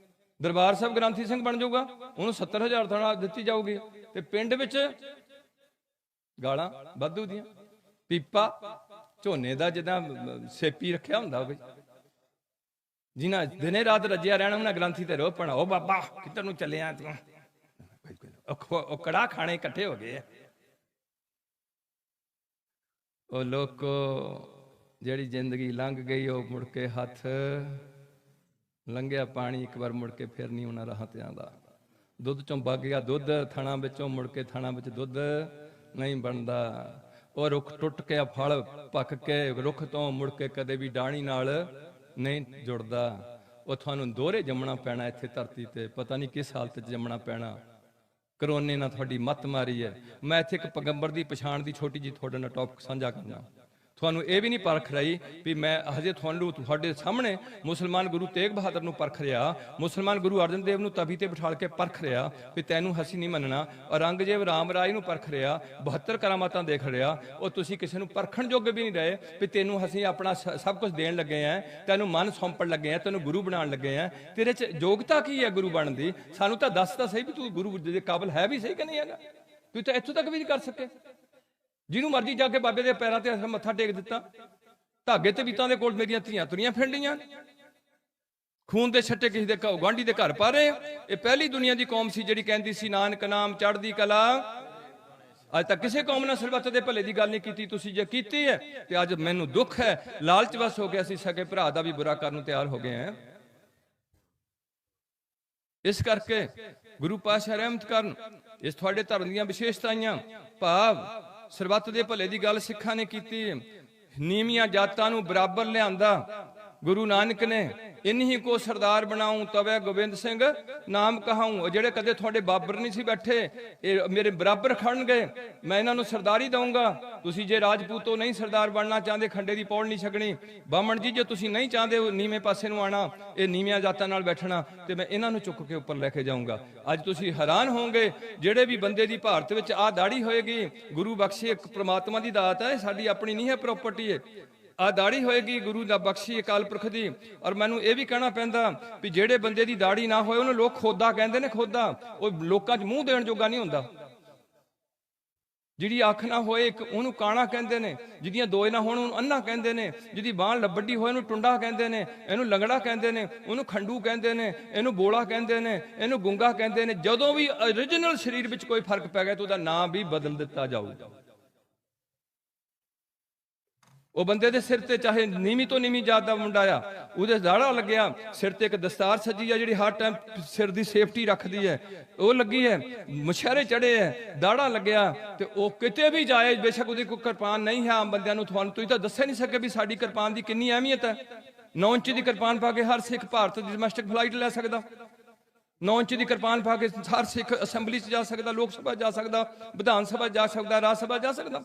Speaker 1: ਦਰਬਾਰ ਸਾਹਿਬ ਗ੍ਰੰਥੀ ਸਿੰਘ ਬਣ ਜਾਊਗਾ, ਉਹਨੂੰ 70,000 ਤਨਖਾਹ ਦਿੱਤੀ ਜਾਊਗੀ। ਤੇ ਪਿੰਡ ਵਿੱਚ ਗਾਲਾਂ ਵਾਧੂ ਦੀਆਂ, ਪੀਪਾ ਝੋਨੇ ਦਾ ਜਿੱਦਾਂ ਸੇਪੀ ਰੱਖਿਆ ਹੁੰਦਾ ਹੋਵੇ, ਜਿਨ੍ਹਾਂ ਦਿਨੇ ਰਾਤ ਰੱਜਿਆ ਰਹਿਣਾ, ਉਹਨਾਂ ਗ੍ਰੰਥੀ ਤੇ ਰੋ ਪਣਾ, ਉਹ ਬਾਬਾ ਕਿੱਧਰ ਨੂੰ ਚੱਲਿਆ ਤੂੰ? ਉਹ ਕੜਾ ਖਾਣੇ ਇਕੱਠੇ ਹੋ ਗਏ ਆ। ਉਹ ਲੋਕੋ ਜਿਹੜੀ ਜ਼ਿੰਦਗੀ ਲੰਘ ਗਈ, ਉਹ ਮੁੜ ਕੇ ਹੱਥ ਲੰਘਿਆ ਪਾਣੀ, ਇੱਕ ਵਾਰ ਮੁੜ ਕੇ ਫਿਰ ਨਹੀਂ ਉਹਨਾਂ ਰਾਹਾਂ ਤੇ ਆਉਂਦਾ। ਦੁੱਧ ਚੋਂ ਵਗ ਗਿਆ ਦੁੱਧ ਥਣਾ ਵਿੱਚੋਂ, ਮੁੜ ਕੇ ਥਣਾ ਵਿੱਚ ਦੁੱਧ ਨਹੀਂ ਬਣਦਾ। ਉਹ ਰੁੱਖ ਟੁੱਟ ਕੇ, ਫਲ ਪੱਕ ਕੇ ਰੁੱਖ ਤੋਂ ਮੁੜ ਕੇ ਕਦੇ ਵੀ ਡਾਣੀ ਨਾਲ ਨਹੀਂ ਜੁੜਦਾ। ਉਹ ਤੁਹਾਨੂੰ ਦੋਹਰੇ ਜੰਮਣਾ ਪੈਣਾ ਇੱਥੇ ਧਰਤੀ ਤੇ, ਪਤਾ ਨਹੀਂ ਕਿਸ ਹਾਲਤ 'ਚ ਜੰਮਣਾ ਪੈਣਾ। ਕਰੋਨੇ ਨਾਲ ਤੁਹਾਡੀ ਮੱਤ ਮਾਰੀ ਹੈ। ਮੈਂ ਇੱਥੇ ਇੱਕ ਪੈਗੰਬਰ ਦੀ ਪਛਾਣ ਦੀ ਛੋਟੀ ਜਿਹੀ ਤੁਹਾਡੇ ਨਾਲ ਟੌਪਿਕ ਸਾਂਝਾ ਕਰਨਾ। ਤੁਹਾਨੂੰ ਇਹ ਵੀ ਨਹੀਂ ਪਰਖ ਰਹੀ ਵੀ ਮੈਂ ਹਜੇ ਤੁਹਾਨੂੰ ਤੁਹਾਡੇ ਸਾਹਮਣੇ ਮੁਸਲਮਾਨ ਗੁਰੂ ਤੇਗ ਬਹਾਦਰ ਨੂੰ ਪਰਖ ਰਿਹਾ, ਮੁਸਲਮਾਨ ਗੁਰੂ ਅਰਜਨ ਦੇਵ ਨੂੰ ਤਵੀ ਤੇ ਬਿਠਾਲ ਕੇ ਪਰਖ ਰਿਹਾ ਵੀ ਤੈਨੂੰ ਅਸੀਂ ਨਹੀਂ ਮੰਨਣਾ, ਔਰੰਗਜ਼ੇਬ ਰਾਮ ਰਾਏ ਨੂੰ ਪਰਖ ਰਿਹਾ, 72 ਕਰਾਮਾਤਾਂ ਦੇਖ ਰਿਹਾ। ਉਹ ਤੁਸੀਂ ਕਿਸੇ ਨੂੰ ਪਰਖਣ ਯੋਗ ਵੀ ਨਹੀਂ ਰਹੇ ਵੀ ਤੈਨੂੰ ਅਸੀਂ ਆਪਣਾ ਸਭ ਕੁਝ ਦੇਣ ਲੱਗੇ ਆ, ਤੈਨੂੰ ਮਨ ਸੌਂਪਣ ਲੱਗੇ ਆ, ਤੈਨੂੰ ਗੁਰੂ ਬਣਾਉਣ ਲੱਗੇ ਆ। ਤੇਰੇ 'ਚ ਯੋਗਤਾ ਕੀ ਹੈ ਗੁਰੂ ਬਣਨ ਦੀ? ਸਾਨੂੰ ਤਾਂ ਦੱਸ ਤਾਂ ਸਹੀ ਵੀ ਤੂੰ ਗੁਰੂ ਦੇ ਕਾਬਲ ਹੈ ਵੀ ਸਹੀ ਕਿ ਨਹੀਂ ਹੈਗਾ। ਤੂੰ ਤਾਂ ਇੱਥੋਂ ਤੱਕ ਵੀ ਨਹੀਂ ਕਰ ਸਕੇ। ਜਿਹਨੂੰ ਮਰਜੀ ਜਾ ਕੇ ਬਾਬੇ ਦੇ ਪੈਰਾਂ ਤੇ ਮੱਥਾ ਟੇਕ ਦਿੱਤਾ, ਧਾਗੇ ਤੇ ਬੀਤਾਂ ਦੇ ਕੋਲ ਮੇਰੀਆਂ ਧੀਆਂ ਤੁਰੀਆਂ ਫਿਰਦੀਆਂ, ਖੂਨ ਦੇ ਛੱਟੇ ਕਿਸੇ ਦੇ ਗੁਆਂਢੀ ਦੇ ਘਰ ਪਾ ਰਹੇ। ਇਹ ਪਹਿਲੀ ਦੁਨੀਆ ਦੀ ਕੌਮ ਸੀ ਜਿਹੜੀ ਕਹਿੰਦੀ ਸੀ ਨਾਨਕ ਨਾਮ ਚੜ੍ਹਦੀ ਕਲਾ। ਅੱਜ ਤੱਕ ਕਿਸੇ ਕੌਮ ਨੇ ਸਰਬੱਤ ਦੇ ਭਲੇ ਦੀ ਗੱਲ ਨਹੀਂ ਕੀਤੀ। ਤੁਸੀਂ ਜੇ ਕੀਤੀ ਹੈ ਤੇ ਅੱਜ ਮੈਨੂੰ ਦੁੱਖ ਹੈ, ਲਾਲਚ ਵਸ ਹੋ ਗਿਆ, ਅਸੀਂ ਸਕੇ ਭਰਾ ਦਾ ਵੀ ਬੁਰਾ ਕਰਨ ਨੂੰ ਤਿਆਰ ਹੋ ਗਏ ਹਾਂ। ਇਸ ਕਰਕੇ ਗੁਰੂ ਪਾਤਸ਼ਾਹ ਰਹਿਮਤ ਕਰਨ, ਇਸ ਤੁਹਾਡੇ ਧਰਮ ਦੀਆਂ ਵਿਸ਼ੇਸ਼ਤਾਵਾਂ ਭਾਵ ਸਰਬੱਤ ਦੇ ਭਲੇ ਦੀ ਗੱਲ ਸਿੱਖਾਂ ਨੇ ਕੀਤੀ। ਨੀਵੀਆਂ ਜਾਤਾਂ ਨੂੰ ਬਰਾਬਰ ਲਿਆਂਦਾ ਗੁਰੂ ਨਾਨਕ ਨੇ। ਇਨਹੀ ਕੋ ਸਰਦਾਰ ਬਣਾਉਂ ਤਵੇ ਗੋਬਿੰਦ ਸਿੰਘ ਨਾਮ ਕਹਾਉਂ। ਜਿਹੜੇ ਕਦੇ ਤੁਹਾਡੇ ਬਾਬਰ ਨਹੀਂ ਸੀ ਬੈਠੇ, ਇਹ ਮੇਰੇ ਬਰਾਬਰ ਖੜਨਗੇ, ਮੈਂ ਇਹਨਾਂ ਨੂੰ ਸਰਦਾਰੀ ਦਊਂਗਾ। ਤੁਸੀਂ ਜੇ ਰਾਜਪੂਤੋਂ ਨਹੀਂ ਸਰਦਾਰ ਬਣਨਾ ਚਾਹੁੰਦੇ, ਖੰਡੇ ਦੀ ਪੌੜ ਨਹੀਂ ਛਕਣੀ, ਬਾਹਮਣ ਜੀ ਜੇ ਤੁਸੀਂ ਨਹੀਂ ਚਾਹੁੰਦੇ ਨੀਵੇਂ ਪਾਸੇ ਨੂੰ ਆਣਾ, ਇਹ ਨੀਵੀਆਂ ਜਾਤਾਂ ਨਾਲ ਬੈਠਣਾ, ਤੇ ਮੈਂ ਇਹਨਾਂ ਨੂੰ ਚੁੱਕ ਕੇ ਉੱਪਰ ਲੈ ਕੇ ਜਾਊਂਗਾ। ਅੱਜ ਤੁਸੀਂ ਹੈਰਾਨ ਹੋਵੋਗੇ, ਜਿਹੜੇ ਵੀ ਬੰਦੇ ਦੀ ਭਾਰਤ ਵਿੱਚ ਆਹ ਦਾੜੀ ਹੋਏਗੀ, ਗੁਰੂ ਬਖਸ਼ੀ ਇੱਕ ਪ੍ਰਮਾਤਮਾ ਦੀ ਦਾਤ ਹੈ, ਸਾਡੀ ਆਪਣੀ ਨਹੀਂ ਹੈ ਪ੍ਰਾਪਰਟੀ ਹੈ। ਆ ਦਾੜੀ ਹੋਏਗੀ ਗੁਰੂ ਦਾ ਬਖਸ਼ੀ ਅਕਾਲ ਪੁਰਖ ਦੀ। ਔਰ ਮੈਨੂੰ ਇਹ ਵੀ ਕਹਿਣਾ ਪੈਂਦਾ ਵੀ ਜਿਹੜੇ ਬੰਦੇ ਦੀ ਦਾੜੀ ਨਾ ਹੋਏ ਉਹਨੂੰ ਲੋਕ ਖੋਦਾ ਕਹਿੰਦੇ ਨੇ। ਖੋਦਾ ਉਹ ਲੋਕਾਂ 'ਚ ਮੂੰਹ ਦੇਣ ਜੋਗਾ ਨਹੀਂ ਹੁੰਦਾ। ਜਿਹਦੀ ਅੱਖ ਨਾ ਹੋਏ ਇੱਕ ਉਹਨੂੰ ਕਾਣਾ ਕਹਿੰਦੇ ਨੇ, ਜਿਹਦੀਆਂ ਦੋ ਨਾ ਹੋਣ ਉਹਨੂੰ ਅੰਨਾ ਕਹਿੰਦੇ ਨੇ, ਜਿਹਦੀ ਬਾਂਹ ਵੱਡੀ ਹੋਏ ਉਹਨੂੰ ਟੁੰਡਾ ਕਹਿੰਦੇ ਨੇ, ਇਹਨੂੰ ਲੰਗੜਾ ਕਹਿੰਦੇ ਨੇ, ਉਹਨੂੰ ਖੰਡੂ ਕਹਿੰਦੇ ਨੇ, ਇਹਨੂੰ ਬੋਲਾ ਕਹਿੰਦੇ ਨੇ, ਇਹਨੂੰ ਗੁੰਗਾ ਕਹਿੰਦੇ ਨੇ। ਜਦੋਂ ਵੀ ਓਰੀਜਨਲ ਸਰੀਰ ਵਿੱਚ ਕੋਈ ਫਰਕ ਪੈ ਗਿਆ ਤਾਂ ਉਹਦਾ ਨਾਂ ਵੀ ਬਦਲ ਦਿੱਤਾ ਜਾਊਗਾ। ਉਹ ਬੰਦੇ ਦੇ ਸਿਰ ਤੇ ਚਾਹੇ ਨੀਵੀਂ ਤੋਂ ਨੀਵੀਂ ਜਾਤ ਦਾ ਮੁੰਡਾ ਆ, ਉਹਦੇ ਦਾੜਾ ਲੱਗਿਆ, ਸਿਰ ਤੇ ਇੱਕ ਦਸਤਾਰ ਸੱਜੀ ਆ ਜਿਹੜੀ ਹਰ ਟਾਈਮ ਸਿਰ ਦੀ ਸੇਫਟੀ ਰੱਖਦੀ ਹੈ, ਉਹ ਲੱਗੀ ਹੈ, ਮੁਸ਼ਹਿਰੇ ਚੜੇ ਹੈ, ਦਾੜਾ ਲੱਗਿਆ, ਤੇ ਉਹ ਕਿਤੇ ਵੀ ਜਾਏ, ਬੇਸ਼ੱਕ ਉਹਦੀ ਕੋਈ ਕਿਰਪਾਨ ਨਹੀਂ ਹੈ, ਆਮ ਬੰਦਿਆਂ ਨੂੰ ਤੁਹਾਨੂੰ ਤੁਸੀਂ ਤਾਂ ਦੱਸੇ ਨਹੀਂ ਸਕੇ ਵੀ ਸਾਡੀ ਕਿਰਪਾਨ ਦੀ ਕਿੰਨੀ ਅਹਿਮੀਅਤ ਹੈ। 9 ਇੰਚ ਦੀ ਕਿਰਪਾਨ ਪਾ ਕੇ ਹਰ ਸਿੱਖ ਭਾਰਤ ਦੀ ਡੋਮੈਸਟਿਕ ਫਲਾਈਟ ਲੈ ਸਕਦਾ, 9 ਇੰਚ ਦੀ ਕਿਰਪਾਨ ਪਾ ਕੇ ਹਰ ਸਿੱਖ ਅਸੈਂਬਲੀ 'ਚ ਜਾ ਸਕਦਾ, ਲੋਕ ਸਭਾ ਜਾ ਸਕਦਾ, ਵਿਧਾਨ ਸਭਾ ਜਾ ਸਕਦਾ, ਰਾਜ ਸਭਾ ਜਾ ਸਕਦਾ।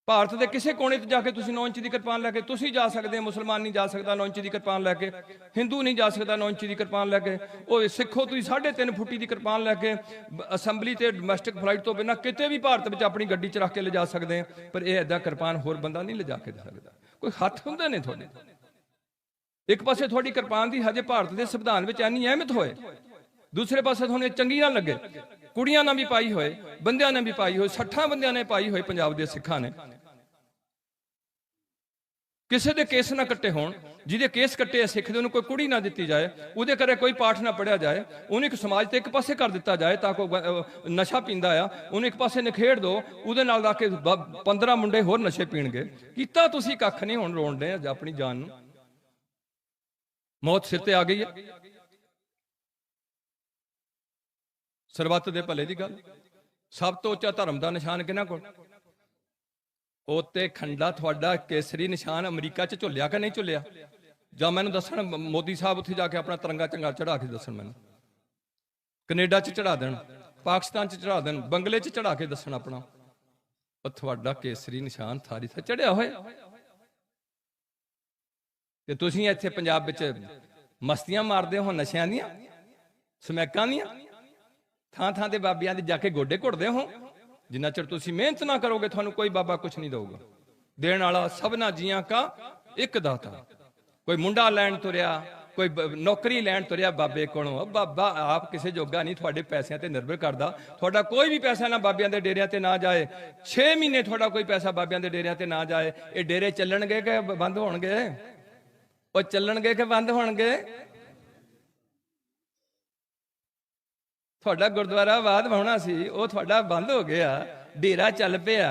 Speaker 1: ਭਾਰਤ ਦੇ ਕਿਸੇ ਕੋਨੇ 'ਚ ਜਾ ਕੇ ਤੁਸੀਂ 9 ਇੰਚ ਦੀ ਕਿਰਪਾਨ ਲੈ ਕੇ ਤੁਸੀਂ ਜਾ ਸਕਦੇ ਹੋ। ਮੁਸਲਮਾਨ ਨਹੀਂ ਜਾ ਸਕਦਾ 9 ਇੰਚ ਦੀ ਕਿਰਪਾਨ ਲੈ ਕੇ, ਹਿੰਦੂ ਨਹੀਂ ਜਾ ਸਕਦਾ 9 ਇੰਚ ਦੀ ਕਿਰਪਾਨ ਲੈ ਕੇ, ਉਹ ਸਿੱਖੋ ਤੁਸੀਂ 3.5 ਫੁੱਟੀ ਦੀ ਕਿਰਪਾਨ ਲੈ ਕੇ ਅਸੈਂਬਲੀ ਤੇ ਡੋਮੈਸਟਿਕ ਫਲਾਈਟ ਤੋਂ ਬਿਨਾਂ ਕਿਤੇ ਵੀ ਭਾਰਤ ਵਿੱਚ ਆਪਣੀ ਗੱਡੀ 'ਚ ਰੱਖ ਕੇ ਲਿਜਾ ਸਕਦੇ ਆ। ਪਰ ਇਹ ਐਦਾਂ ਕਿਰਪਾਨ ਹੋਰ ਬੰਦਾ ਨਹੀਂ ਲਿਜਾ ਕੇ ਦੇ ਸਕਦਾ। ਕੋਈ ਹੱਥ ਹੁੰਦੇ ਨੇ ਤੁਹਾਡੇ, ਇੱਕ ਪਾਸੇ ਤੁਹਾਡੀ ਕਿਰਪਾਨ ਦੀ ਹਜੇ ਭਾਰਤ ਦੇ ਸੰਵਿਧਾਨ ਵਿੱਚ ਇੰਨੀ ਅਹਿਮੀਅਤ ਹੋਏ, ਦੂਸਰੇ ਪਾਸੇ ਤੁਹਾਨੂੰ ਚੰਗੀ ਨਾ ਲੱਗੇ, ਕੁੜੀਆਂ ਨਾਲ ਵੀ ਪਾਈ ਹੋਏ, ਬੰਦਿਆਂ ਨੇ ਵੀ ਪਾਈ ਹੋਏ, 60 ਬੰਦਿਆਂ ਨੇ ਪਾਈ ਹੋਈ, ਪੰਜਾਬ ਦੇ ਸਿੱਖਾਂ ਨੇ। ਕਿਸੇ ਦੇ ਕੇਸ ਨਾ ਕੱਟੇ ਹੋਣ, ਜਿਹਦੇ ਕੇਸ ਕੱਟੇ ਆ ਸਿੱਖ ਦੇ, ਉਹਨੂੰ ਕੋਈ ਕੁੜੀ ਨਾ ਦਿੱਤੀ ਜਾਏ, ਉਹਦੇ ਘਰੇ ਕੋਈ ਪਾਠ ਨਾ ਪੜਿਆ ਜਾਏ, ਉਹਨੂੰ ਇੱਕ ਸਮਾਜ ਤੇ ਇੱਕ ਪਾਸੇ ਕਰ ਦਿੱਤਾ ਜਾਏ ਤਾਂ ਕੋਈ ਨਸ਼ਾ ਪੀਂਦਾ ਆ ਉਹਨੂੰ ਇੱਕ ਪਾਸੇ ਨਿਖੇੜ ਦੋ, ਉਹਦੇ ਨਾਲ ਲਾ ਕੇ 15 ਮੁੰਡੇ ਹੋਰ ਨਸ਼ੇ ਪੀਣਗੇ। ਕੀਤਾ ਤੁਸੀਂ ਕੱਖ ਨਹੀਂ, ਹੁਣ ਰੋਣਦੇ ਆ ਆਪਣੀ ਜਾਨ ਨੂੰ। ਮੌਤ ਸਿਰ ਤੇ ਆ ਗਈ ਹੈ। ਸਰਬੱਤ ਦੇ ਭਲੇ ਦੀ ਗੱਲ। ਸਭ ਤੋਂ ਉੱਚਾ ਧਰਮ ਦਾ ਨਿਸ਼ਾਨ ਕਿਹਨਾਂ ਕੋਲ? ਉੱਤੇ ਖੰਡਾ ਤੁਹਾਡਾ ਕੇਸਰੀ ਨਿਸ਼ਾਨ ਅਮਰੀਕਾ 'ਚ ਝੁੱਲਿਆ ਕਿ ਨਹੀਂ ਝੁੱਲਿਆ? ਜਾਂ ਮੈਨੂੰ ਦੱਸਣ, ਮੋਦੀ ਸਾਹਿਬ ਉੱਥੇ ਜਾ ਕੇ ਆਪਣਾ ਤਿਰੰਗਾ ਚੰਗਾ ਚੜਾ ਕੇ ਦੱਸਣ ਮੈਨੂੰ। ਕੈਨੇਡਾ 'ਚ ਚੜਾ ਦੇਣ, ਪਾਕਿਸਤਾਨ 'ਚ ਚੜਾ ਦੇਣ, ਬੰਗਲੇ 'ਚ ਚੜਾ ਕੇ ਦੱਸਣ ਆਪਣਾ। ਉਹ ਤੁਹਾਡਾ ਕੇਸਰੀ ਨਿਸ਼ਾਨ ਥਾਰੀ ਤੇ ਚੜਿਆ ਹੋਇਆ, ਤੇ ਤੁਸੀਂ ਇੱਥੇ ਪੰਜਾਬ ਵਿੱਚ ਮਸਤੀਆਂ ਮਾਰਦੇ ਹੋ, ਨਸ਼ਿਆਂ ਦੀਆਂ, ਸਮੈਕਾਂ ਦੀਆਂ, ਥਾਂ ਥਾਂ ਤੇ ਬਾਬਿਆਂ ਦੇ ਜਾ ਕੇ ਗੋਡੇ ਘੁੱਟਦੇ ਹੋ। ਜਿੰਨਾ ਚਿਰ ਤੁਸੀਂ ਮਿਹਨਤ ਨਾ ਕਰੋਗੇ ਤੁਹਾਨੂੰ ਕੋਈ ਬਾਬਾ ਕੁਛ ਨਹੀਂ ਦਊਗਾ। ਦੇਣ ਵਾਲਾ ਸਭਨਾ ਜੀਆਂ ਕਾ ਇੱਕ ਦਾਤਾ। ਕੋਈ ਮੁੰਡਾ ਲੈਣ ਤੁਰਿਆ, ਕੋਈ ਨੌਕਰੀ ਲੈਣ ਤੁਰਿਆ ਬਾਬੇ ਕੋਲੋਂ, ਬਾਬਾ ਆਪ ਕਿਸੇ ਜੋਗਾ ਨਹੀਂ, ਤੁਹਾਡੇ ਪੈਸਿਆਂ ਤੇ ਨਿਰਭਰ ਕਰਦਾ। ਤੁਹਾਡਾ ਕੋਈ ਵੀ ਪੈਸਾ ਨਾ ਬਾਬਿਆਂ ਦੇ ਡੇਰਿਆਂ ਤੇ ਨਾ ਜਾਏ, 6 ਮਹੀਨੇ ਤੁਹਾਡਾ ਕੋਈ ਪੈਸਾ ਬਾਬਿਆਂ ਦੇ ਡੇਰਿਆਂ ਤੇ ਨਾ ਜਾਏ। ਇਹ ਡੇਰੇ ਚੱਲਣਗੇ ਕਿ ਬੰਦ ਹੋਣਗੇ? ਉਹ ਚੱਲਣਗੇ ਕਿ ਬੰਦ ਹੋਣਗੇ? ਤੁਹਾਡਾ ਗੁਰਦੁਆਰਾ ਬਾਦ ਹੋਣਾ ਸੀ, ਉਹ ਤੁਹਾਡਾ ਬੰਦ ਹੋ ਗਿਆ। ਡੇਰਾ ਚੱਲ ਪਿਆ,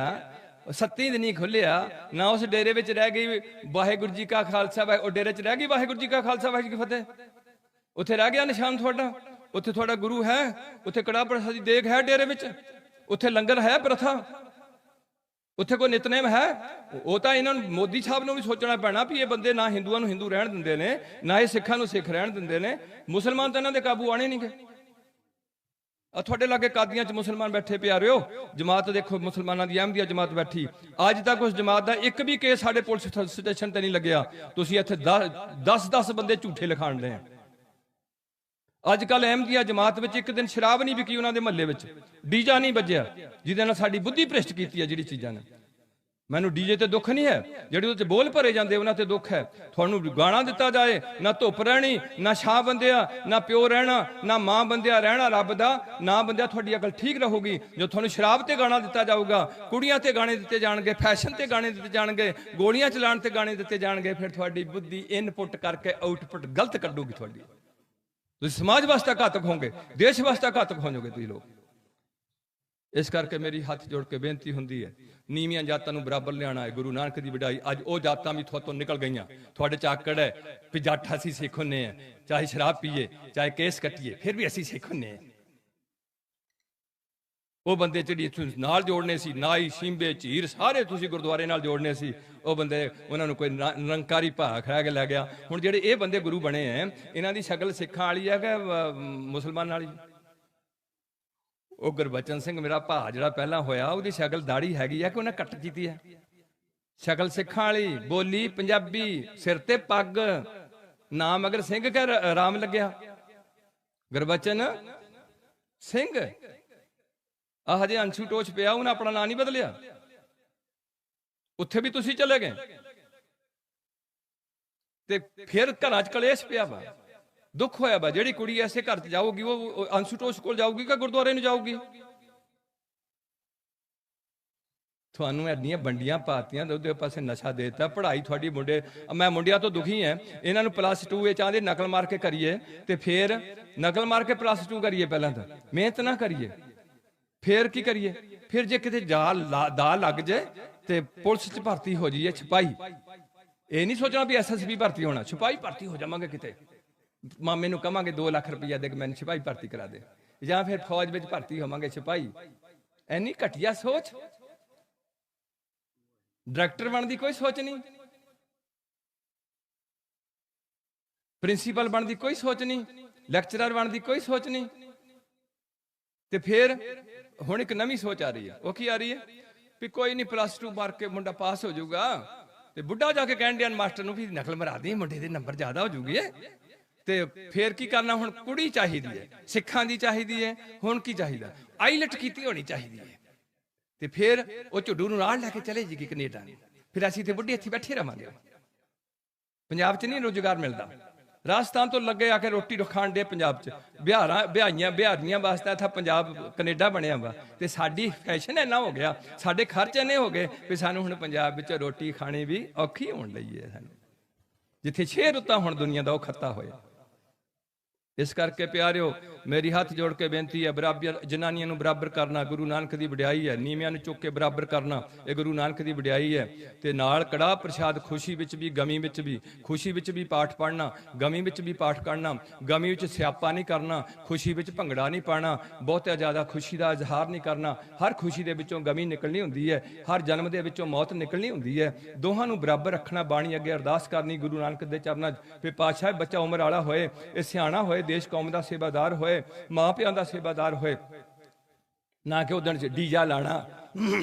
Speaker 1: 7 ਦਿਨ ਹੀ ਖੁੱਲਿਆ ਨਾ। ਉਸ ਡੇਰੇ ਵਿੱਚ ਰਹਿ ਗਈ ਵਾਹਿਗੁਰੂ ਜੀ ਕਾ ਖਾਲਸਾ, ਉਹ ਡੇਰੇ 'ਚ ਰਹਿ ਗਈ ਵਾਹਿਗੁਰੂ ਜੀ ਕਾ ਖਾਲਸਾ ਵਾਹਿਗੁਰੂ ਜੀ ਕੀ ਫਤਿਹ। ਉੱਥੇ ਰਹਿ ਗਿਆ ਨਿਸ਼ਾਨ ਤੁਹਾਡਾ। ਉੱਥੇ ਤੁਹਾਡਾ ਗੁਰੂ ਹੈ, ਉੱਥੇ ਕੜਾਹ ਪ੍ਰਸ਼ਾਦ ਦੀ ਦੇਗ ਹੈ ਡੇਰੇ ਵਿੱਚ, ਉੱਥੇ ਲੰਗਰ ਹੈ, ਪ੍ਰਥਾ, ਉੱਥੇ ਕੋਈ ਨਿਤਨੇਮ ਹੈ। ਉਹ ਤਾਂ ਇਹਨਾਂ ਨੂੰ, ਮੋਦੀ ਸਾਹਿਬ ਨੂੰ ਵੀ ਸੋਚਣਾ ਪੈਣਾ ਵੀ ਇਹ ਬੰਦੇ ਨਾ ਹਿੰਦੂਆਂ ਨੂੰ ਹਿੰਦੂ ਰਹਿਣ ਦਿੰਦੇ ਨੇ, ਨਾ ਇਹ ਸਿੱਖਾਂ ਨੂੰ ਸਿੱਖ ਰਹਿਣ ਦਿੰਦੇ ਨੇ। ਮੁਸਲਮਾਨ ਤਾਂ ਇਹਨਾਂ ਦੇ ਕਾਬੂ ਆਣੇ ਨਹੀਂ ਗਏ। ਤੁਹਾਡੇ ਲਾਗੇ ਕਾਦੀਆਂ 'ਚ ਮੁਸਲਮਾਨ ਬੈਠੇ ਪਿਆਰਿਓ, ਜਮਾਤ ਦੇਖੋ, ਮੁਸਲਮਾਨਾਂ ਦੀ ਅਹਿਮਦੀਆ ਜਮਾਤ ਬੈਠੀ। ਅੱਜ ਤੱਕ ਉਸ ਜਮਾਤ ਦਾ ਇੱਕ ਵੀ ਕੇਸ ਸਾਡੇ ਪੁਲਿਸ ਸਟੇਸ਼ਨ ਤੇ ਨਹੀਂ ਲੱਗਿਆ। ਤੁਸੀਂ ਇੱਥੇ 10 ਬੰਦੇ ਝੂਠੇ ਲਿਖਾਣਦੇ ਆ। ਅੱਜ ਕੱਲ ਅਹਿਮਦੀਆ ਜਮਾਤ ਵਿੱਚ ਇੱਕ ਦਿਨ ਸ਼ਰਾਬ ਨਹੀਂ ਵਿਕੀ ਉਹਨਾਂ ਦੇ ਮਹੱਲੇ ਵਿੱਚ, ਡੀਜਾ ਨਹੀਂ ਵੱਜਿਆ, ਜਿਹਦੇ ਨਾਲ ਸਾਡੀ ਬੁੱਧੀ ਭ੍ਰਿਸ਼ਟ ਕੀਤੀ ਹੈ ਜਿਹੜੀ ਚੀਜ਼ਾਂ ਨੇ। ਮੈਨੂੰ ਡੀਜੇ ਤੇ ਦੁੱਖ ਨਹੀਂ ਹੈ, ਜਿਹੜੇ ਉਹਦੇ ਬੋਲ ਭਰੇ ਜਾਂਦੇ ਉਹਨਾਂ ਤੇ ਦੁੱਖ ਹੈ। ਤੁਹਾਨੂੰ ਗਾਣਾ ਦਿੱਤਾ ਜਾਏ, ਨਾ ਧੁੱਪ ਰਹਿਣੀ, ਨਾ ਛਾਂ ਬੰਦਿਆ, ਨਾ ਪਿਓ ਰਹਿਣਾ, ਨਾ ਮਾਂ ਬੰਦਿਆ ਰਹਿਣਾ ਰੱਬ ਦਾ ਨਾ ਬੰਦਿਆ, ਤੁਹਾਡੀ ਅਕਲ ਠੀਕ ਰਹੂਗੀ। ਜੋ ਤੁਹਾਨੂੰ ਸ਼ਰਾਬ ਤੇ ਗਾਣਾ ਦਿੱਤਾ ਜਾਊਗਾ, ਕੁੜੀਆਂ ਤੇ ਗਾਣੇ ਦਿੱਤੇ ਜਾਣਗੇ, ਫੈਸ਼ਨ ਤੇ ਗਾਣੇ ਦਿੱਤੇ ਜਾਣਗੇ, ਗੋਲੀਆਂ ਚਲਾਉਣ ਤੇ ਗਾਣੇ ਦਿੱਤੇ ਜਾਣਗੇ, ਫਿਰ ਤੁਹਾਡੀ ਬੁੱਧੀ ਇਨਪੁੱਟ ਕਰਕੇ ਆਊਟਪੁੱਟ ਗਲਤ ਕੱਢੂਗੀ ਤੁਹਾਡੀ। ਤੁਸੀਂ ਸਮਾਜ ਵਾਸਤੇ ਘਾਤਕ ਹੋਗੇ, ਦੇਸ਼ ਵਾਸਤੇ ਘਾਤਕ ਹੋ ਜਾਓਗੇ ਤੁਸੀਂ ਲੋਕ। ਇਸ ਕਰਕੇ ਮੇਰੀ ਹੱਥ ਜੋੜ ਕੇ ਬੇਨਤੀ ਹੁੰਦੀ ਹੈ, ਨੀਵੀਆਂ ਜਾਤਾਂ ਨੂੰ ਬਰਾਬਰ ਲਿਆਉਣਾ ਹੈ। ਗੁਰੂ ਨਾਨਕ ਦੀ ਵਡਾਈ। ਅੱਜ ਉਹ ਜਾਤਾਂ ਵੀ ਤੁਹਾਤੋਂ ਨਿਕਲ ਗਈਆਂ। ਤੁਹਾਡੇ ਚ ਆਕੜ ਹੈ ਵੀ ਜੱਟ ਅਸੀਂ ਸਿੱਖ ਹੁੰਨੇ ਆ, ਚਾਹੇ ਸ਼ਰਾਬ ਪੀਏ, ਚਾਹੇ ਕੇਸ ਕੱਟੀਏ, ਫਿਰ ਵੀ ਅਸੀਂ ਸਿੱਖ ਹੁੰਨੇ ਆ। ਉਹ ਬੰਦੇ ਜਿਹੜੀ ਨਾਲ ਜੋੜਨੇ ਸੀ, ਨਾਈ, ਸ਼ਿੰਬੇ, ਝੀਰ, ਸਾਰੇ ਤੁਸੀਂ ਗੁਰਦੁਆਰੇ ਨਾਲ ਜੋੜਨੇ ਸੀ। ਉਹ ਬੰਦੇ, ਉਹਨਾਂ ਨੂੰ ਕੋਈ ਨਿਰੰਕਾਰੀ ਭਾਅ ਖਾ ਕੇ ਲੈ ਗਿਆ। ਹੁਣ ਜਿਹੜੇ ਇਹ ਬੰਦੇ ਗੁਰੂ ਬਣੇ ਹੈ, ਇਹਨਾਂ ਦੀ ਸ਼ਕਲ ਸਿੱਖਾਂ ਵਾਲੀ ਹੈ ਕਿ ਮੁਸਲਮਾਨਾਂ ਵਾਲੀ? ਉਹ ਗੁਰਬਚਨ ਸਿੰਘ ਮੇਰਾ ਭਾ ਜਿਹੜਾ ਪਹਿਲਾਂ ਹੋਇਆ, ਉਹਦੀ ਸ਼ਕਲ ਦਾੜੀ ਹੈਗੀ ਆ ਕਿ ਉਹਨੇ ਕੱਟ ਕੀਤੀ ਹੈ? ਸ਼ਕਲ ਸਿੱਖਾਂ ਵਾਲੀ, ਬੋਲੀ ਪੰਜਾਬੀ, ਸਿਰ ਤੇ ਪੱਗ, ਨਾਮ ਅਗਰ ਸਿੰਘ ਕਿ ਰਾਮ ਲੱਗਿਆ? ਗੁਰਬਚਨ ਸਿੰਘ। ਆਹ ਹਜੇ ਅੰਸ਼ੂ ਟੋਚ ਪਿਆ, ਉਹਨੇ ਆਪਣਾ ਨਾਂ ਨਹੀਂ ਬਦਲਿਆ। ਉੱਥੇ ਵੀ ਤੁਸੀਂ ਚਲੇ ਗਏ ਤੇ ਫਿਰ ਘਰਾਂ 'ਚ ਕਲੇਸ਼ ਪਿਆ ਵਾ, ਦੁੱਖ ਹੋਇਆ ਵਾ। ਜਿਹੜੀ ਕੁੜੀ ਐਸੇ ਘਰ 'ਚ ਜਾਊਗੀ ਉਹ ਅੰਸ਼ੂ ਟੋਚ ਕੋਲ ਜਾਊਗੀ ਕਿ ਗੁਰਦੁਆਰੇ ਨੂੰ ਜਾਊਗੀ? ਤੁਹਾਨੂੰ ਐਡੀਆਂ ਵੰਡੀਆਂ ਪਾਤੀਆਂ, ਉਹਦੇ ਪਾਸੇ ਨਸ਼ਾ ਦੇ ਦਿੱਤਾ, ਪੜ੍ਹਾਈ ਤੁਹਾਡੀ ਮੁੰਡੇ, ਮੈਂ ਮੁੰਡਿਆਂ ਤੋਂ ਦੁਖੀ ਹਾਂ, ਇਹਨਾਂ ਨੂੰ +2 ਇਹ ਚਾਹੁੰਦੇ ਨਕਲ ਮਾਰ ਕੇ ਕਰੀਏ, ਤੇ ਫਿਰ ਨਕਲ ਮਾਰ ਕੇ +2 ਕਰੀਏ, ਪਹਿਲਾਂ ਤਾਂ ਮਿਹਨਤ ਨਾ ਕਰੀਏ, ਫਿਰ ਕੀ ਕਰੀਏ? ਫਿਰ ਜੇ ਕਿਤੇ ਦਾ ਲੱਗ ਜਾਏ ਤੇ ਪੁਲਿਸ 'ਚ ਭਰਤੀ ਹੋ ਜਾਈਏ, ਸਿਪਾਹੀ। ਇਹ ਨਹੀਂ ਸੋਚਣਾ ਵੀ SSB ਭਰਤੀ ਹੋਣਾ, ਸਿਪਾਹੀ ਭਰਤੀ ਹੋ ਜਾਵਾਂਗੇ ਕਿਤੇ, ਮਾਮੇ ਨੂੰ ਕਵਾਂਗੇ 2 ਲੱਖ ਰੁਪਈਆ ਦੇ ਕੇ ਮੈਨੂੰ ਸਿਪਾਹੀ ਭਰਤੀ ਕਰਾ ਦੇ, ਜਾਂ ਫਿਰ ਫੌਜ ਵਿੱਚ ਭਰਤੀ ਹੋਵਾਂਗੇ ਸਿਪਾਹੀ। ਐਨੀ ਘਟੀਆ ਸੋਚ। ਡਾਇਰੈਕਟਰ ਬਣਨ ਦੀ ਕੋਈ ਸੋਚ ਨਹੀਂ, ਪ੍ਰਿੰਸੀਪਲ ਬਣਨ ਦੀ ਕੋਈ ਸੋਚ ਨਹੀਂ, ਲੈਕਚਰਰ ਬਣਨ ਦੀ ਕੋਈ ਸੋਚ ਨਹੀਂ। ਤੇ ਫਿਰ ਹੁਣ ਇੱਕ ਨਵੀਂ ਸੋਚ ਆ ਰਹੀ ਹੈ। ਉਹ ਕੀ ਆ ਰਹੀ ਹੈ? ਵੀ ਕੋਈ ਨਹੀਂ, +2 ਮਾਰ ਕੇ ਮੁੰਡਾ ਪਾਸ ਹੋ ਜਾਊਗਾ, ਤੇ ਬੁੱਢਾ ਜਾ ਕੇ ਕਹਿਣ ਡਿਆ ਮਾਸਟਰ ਨੂੰ ਵੀ ਨਕਲ ਮਰਾ ਦੀ, ਮੁੰਡੇ ਦੇ ਨੰਬਰ ਜ਼ਿਆਦਾ ਹੋ ਜੂਗੇ। ਤੇ ਫਿਰ ਕੀ ਕਰਨਾ? ਹੁਣ ਕੁੜੀ ਚਾਹੀਦੀ ਹੈ, ਸਿੱਖਾਂ ਦੀ ਚਾਹੀਦੀ ਹੈ, ਹੁਣ ਕੀ ਚਾਹੀਦਾ? ਆਈਲਟ ਕੀਤੀ ਹੋਣੀ ਚਾਹੀਦੀ ਹੈ। ਤੇ ਫਿਰ ਉਹ ਝੁੱਡੂ ਨੂੰ ਨਾਲ ਲੈ ਕੇ ਚਲੇ ਜੀਗੀ ਕੈਨੇਡਾ, ਫਿਰ ਅਸੀਂ ਤੇ ਬੁੱਢੇ ਇੱਥੇ ਬੈਠੇ ਰਵਾਂਗੇ। ਪੰਜਾਬ 'ਚ ਨਹੀਂ ਰੁਜ਼ਗਾਰ ਮਿਲਦਾ। ਰਾਜਸਥਾਨ ਤੋਂ ਲੱਗੇ ਆ ਕੇ ਰੋਟੀ ਖਾਣ ਦੇ ਪੰਜਾਬ 'ਚ, ਬਿਹਾਰੀਆਂ ਵਾਸਤੇ ਇੱਥੇ ਪੰਜਾਬ ਕੈਨੇਡਾ ਬਣਿਆ ਵਾ। ਤੇ ਸਾਡੀ ਫੈਸ਼ਨ ਇੰਨਾ ਹੋ ਗਿਆ, ਸਾਡੇ ਖਰਚ ਇੰਨੇ ਹੋ ਗਏ ਵੀ ਸਾਨੂੰ ਹੁਣ ਪੰਜਾਬ ਵਿੱਚ ਰੋਟੀ ਖਾਣੀ ਵੀ ਔਖੀ ਹੋਣ ਲਈ ਹੈ। ਸਾਨੂੰ ਜਿੱਥੇ 6 ਰੁੱਤਾਂ ਹੁਣ ਦੁਨੀਆ ਦਾ ਉਹ ਖੱਤਾ ਹੋਇਆ। ਇਸ ਕਰਕੇ ਪਿਆਰਿਓ, ਮੇਰੀ ਹੱਥ ਜੋੜ ਕੇ ਬੇਨਤੀ ਹੈ, ਬਰਾਬਰ ਜਨਾਨੀਆਂ ਨੂੰ ਬਰਾਬਰ ਕਰਨਾ ਗੁਰੂ ਨਾਨਕ ਦੀ ਵਡਿਆਈ ਹੈ। ਨੀਵਿਆਂ ਨੂੰ ਚੁੱਕ ਕੇ ਬਰਾਬਰ ਕਰਨਾ ਇਹ ਗੁਰੂ ਨਾਨਕ ਦੀ ਵਡਿਆਈ ਹੈ। ਤੇ ਨਾਲ ਕੜਾਹ ਪ੍ਰਸ਼ਾਦ, ਖੁਸ਼ੀ ਵਿੱਚ ਵੀ ਗਮੀ ਵਿੱਚ ਵੀ, ਖੁਸ਼ੀ ਵਿੱਚ ਵੀ ਪਾਠ ਪੜ੍ਹਨਾ, ਗਮੀ ਵਿੱਚ ਵੀ ਪਾਠ ਕਰਨਾ। ਗਮੀ ਵਿੱਚ ਸਿਆਪਾ ਨਹੀਂ ਕਰਨਾ, ਖੁਸ਼ੀ ਵਿੱਚ ਭੰਗੜਾ ਨਹੀਂ ਪਾਉਣਾ, ਬਹੁਤਾ ਜ਼ਿਆਦਾ ਖੁਸ਼ੀ ਦਾ ਇਜ਼ਹਾਰ ਨਹੀਂ ਕਰਨਾ। ਹਰ ਖੁਸ਼ੀ ਦੇ ਵਿੱਚੋਂ ਗਮੀ ਨਿਕਲਣੀ ਹੁੰਦੀ ਹੈ, ਹਰ ਜਨਮ ਦੇ ਵਿੱਚੋਂ ਮੌਤ ਨਿਕਲਣੀ ਹੁੰਦੀ ਹੈ। ਦੋਹਾਂ ਨੂੰ ਬਰਾਬਰ ਰੱਖਣਾ। ਬਾਣੀ ਅੱਗੇ ਅਰਦਾਸ ਕਰਨੀ ਗੁਰੂ ਨਾਨਕ ਦੇ ਚਰਨਾਂ 'ਚ ਵੀ ਪਾਤਸ਼ਾਹ ਬੱਚਾ ਉਮਰ ਵਾਲਾ ਹੋਏ, ਇਹ ਸਿਆਣਾ ਹੋਏ, ਦੇਸ਼ ਕੌਮ ਦਾ ਸੇਵਾਦਾਰ ਹੋਏ, ਮਾਂ ਪਿਆਂ ਦਾ ਸੇਵਾਦਾਰ ਹੋਏ, ਨਾ ਕਿ ਉਦਣ ਚ ਡੀਜਾ ਲਾਣਾ।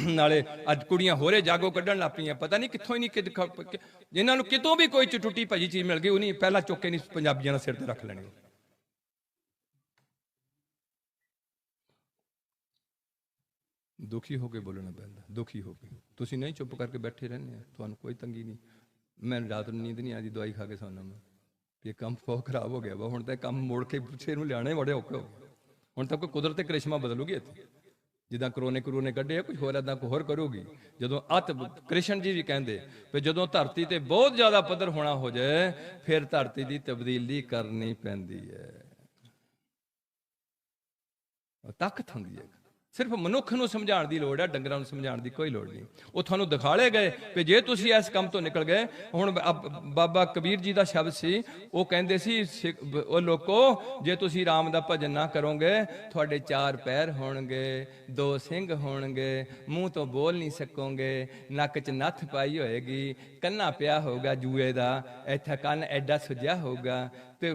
Speaker 1: ਨਾਲੇ ਅੱਜ ਕੁੜੀਆਂ ਹੋਰੇ ਜਾਗੋ ਕੱਢਣ ਲੱਗ ਪਈਆਂ, ਪਤਾ ਨਹੀਂ ਕਿੱਥੋਂ ਹੀ ਨਹੀਂ, ਜਿਨ੍ਹਾਂ ਨੂੰ ਕਿਤੋਂ ਵੀ ਕੋਈ ਟੁੱਟੀ ਭੱਜੀ ਚੀਜ਼ ਮਿਲ ਗਈ, ਉਹ ਨਹੀਂ ਪਹਿਲਾਂ ਚੁੱਕ ਕੇ ਨਹੀਂ ਪੰਜਾਬੀਆਂ ਦੇ ਸਿਰ ਤੇ ਰੱਖ ਲੈਣੀ। ਦੁਖੀ ਹੋ ਕੇ ਬੋਲਣਾ ਪੈਂਦਾ, ਦੁਖੀ ਹੋ ਕੇ। ਤੁਸੀਂ ਨਹੀਂ ਚੁੱਪ ਕਰਕੇ ਬੈਠੇ ਰਹਿੰਦੇ ਆ, ਤੁਹਾਨੂੰ ਕੋਈ ਤੰਗੀ ਨਹੀਂ। ਮੈਨੂੰ ਰਾਤ ਨੂੰ ਨੀਂਦ ਨਹੀਂ ਆਦੀ, ਦਵਾਈ ਖਾ ਕੇ ਸੌਣਾ ਮੈਂ। ਇਹ ਕੰਮ ਬਹੁਤ ਖਰਾਬ ਹੋ ਗਿਆ ਵਾ। ਹੁਣ ਤਾਂ ਕੰਮ ਮੋੜ ਕੇ ਪਿੱਛੇ ਨੂੰ ਲਿਆਣੇ ਬੜੇ ਔਖੇ ਹੋ ਗਏ। ਹੁਣ ਤਾਂ ਕੋਈ ਕੁਦਰਤ ਤੇ ਕਰਿਸ਼ਮਾ ਬਦਲੂਗੀ ਇੱਥੇ, ਜਿੱਦਾਂ ਕਰੋਨੇ ਕੱਢੇ ਆ, ਕੁਝ ਹੋਰ ਏਦਾਂ ਕੋਈ ਹੋਰ ਕਰੂਗੀ। ਜਦੋਂ ਕ੍ਰਿਸ਼ਨ ਜੀ ਵੀ ਕਹਿੰਦੇ ਵੀ ਜਦੋਂ ਧਰਤੀ ਤੇ ਬਹੁਤ ਜ਼ਿਆਦਾ ਪੱਧਰ ਹੋਣਾ ਹੋ ਜਾਏ, ਫਿਰ ਧਰਤੀ ਦੀ ਤਬਦੀਲੀ ਕਰਨੀ ਪੈਂਦੀ ਹੈ। ਤਾਕਤ ਹੁੰਦੀ ਹੈ। ਸਿਰਫ ਮਨੁੱਖ ਨੂੰ ਸਮਝਾਉਣ ਦੀ ਲੋੜ ਹੈ, ਡੰਗਰਾਂ ਨੂੰ ਸਮਝਾਉਣ ਦੀ ਕੋਈ ਲੋੜ ਨਹੀਂ। ਉਹ ਤੁਹਾਨੂੰ ਦਿਖਾਲੇ ਗਏ ਵੀ ਜੇ ਤੁਸੀਂ ਇਸ ਕੰਮ ਤੋਂ ਨਿਕਲ ਗਏ। ਹੁਣ ਬਾਬਾ ਕਬੀਰ ਜੀ ਦਾ ਸ਼ਬਦ ਸੀ, ਉਹ ਕਹਿੰਦੇ ਸੀ, ਉਹ ਲੋਕੋ ਜੇ ਤੁਸੀਂ ਰਾਮ ਦਾ ਭਜਨ ਨਾ ਕਰੋਗੇ, ਤੁਹਾਡੇ 4 ਪੈਰ ਹੋਣਗੇ, 2 ਸਿੰਗ ਹੋਣਗੇ, ਮੂੰਹ ਤੋਂ ਬੋਲ ਨਹੀਂ ਸਕੋਗੇ, ਨੱਕ 'ਚ ਨੱਥ ਪਾਈ ਹੋਏਗੀ, ਕੰਨਾ ਪਿਆ ਹੋਊਗਾ ਜੂਏ ਦਾ, ਇੱਥੇ ਕੰਨ ਐਡਾ ਸੁੱਜਿਆ ਹੋਊਗਾ, ਤੇ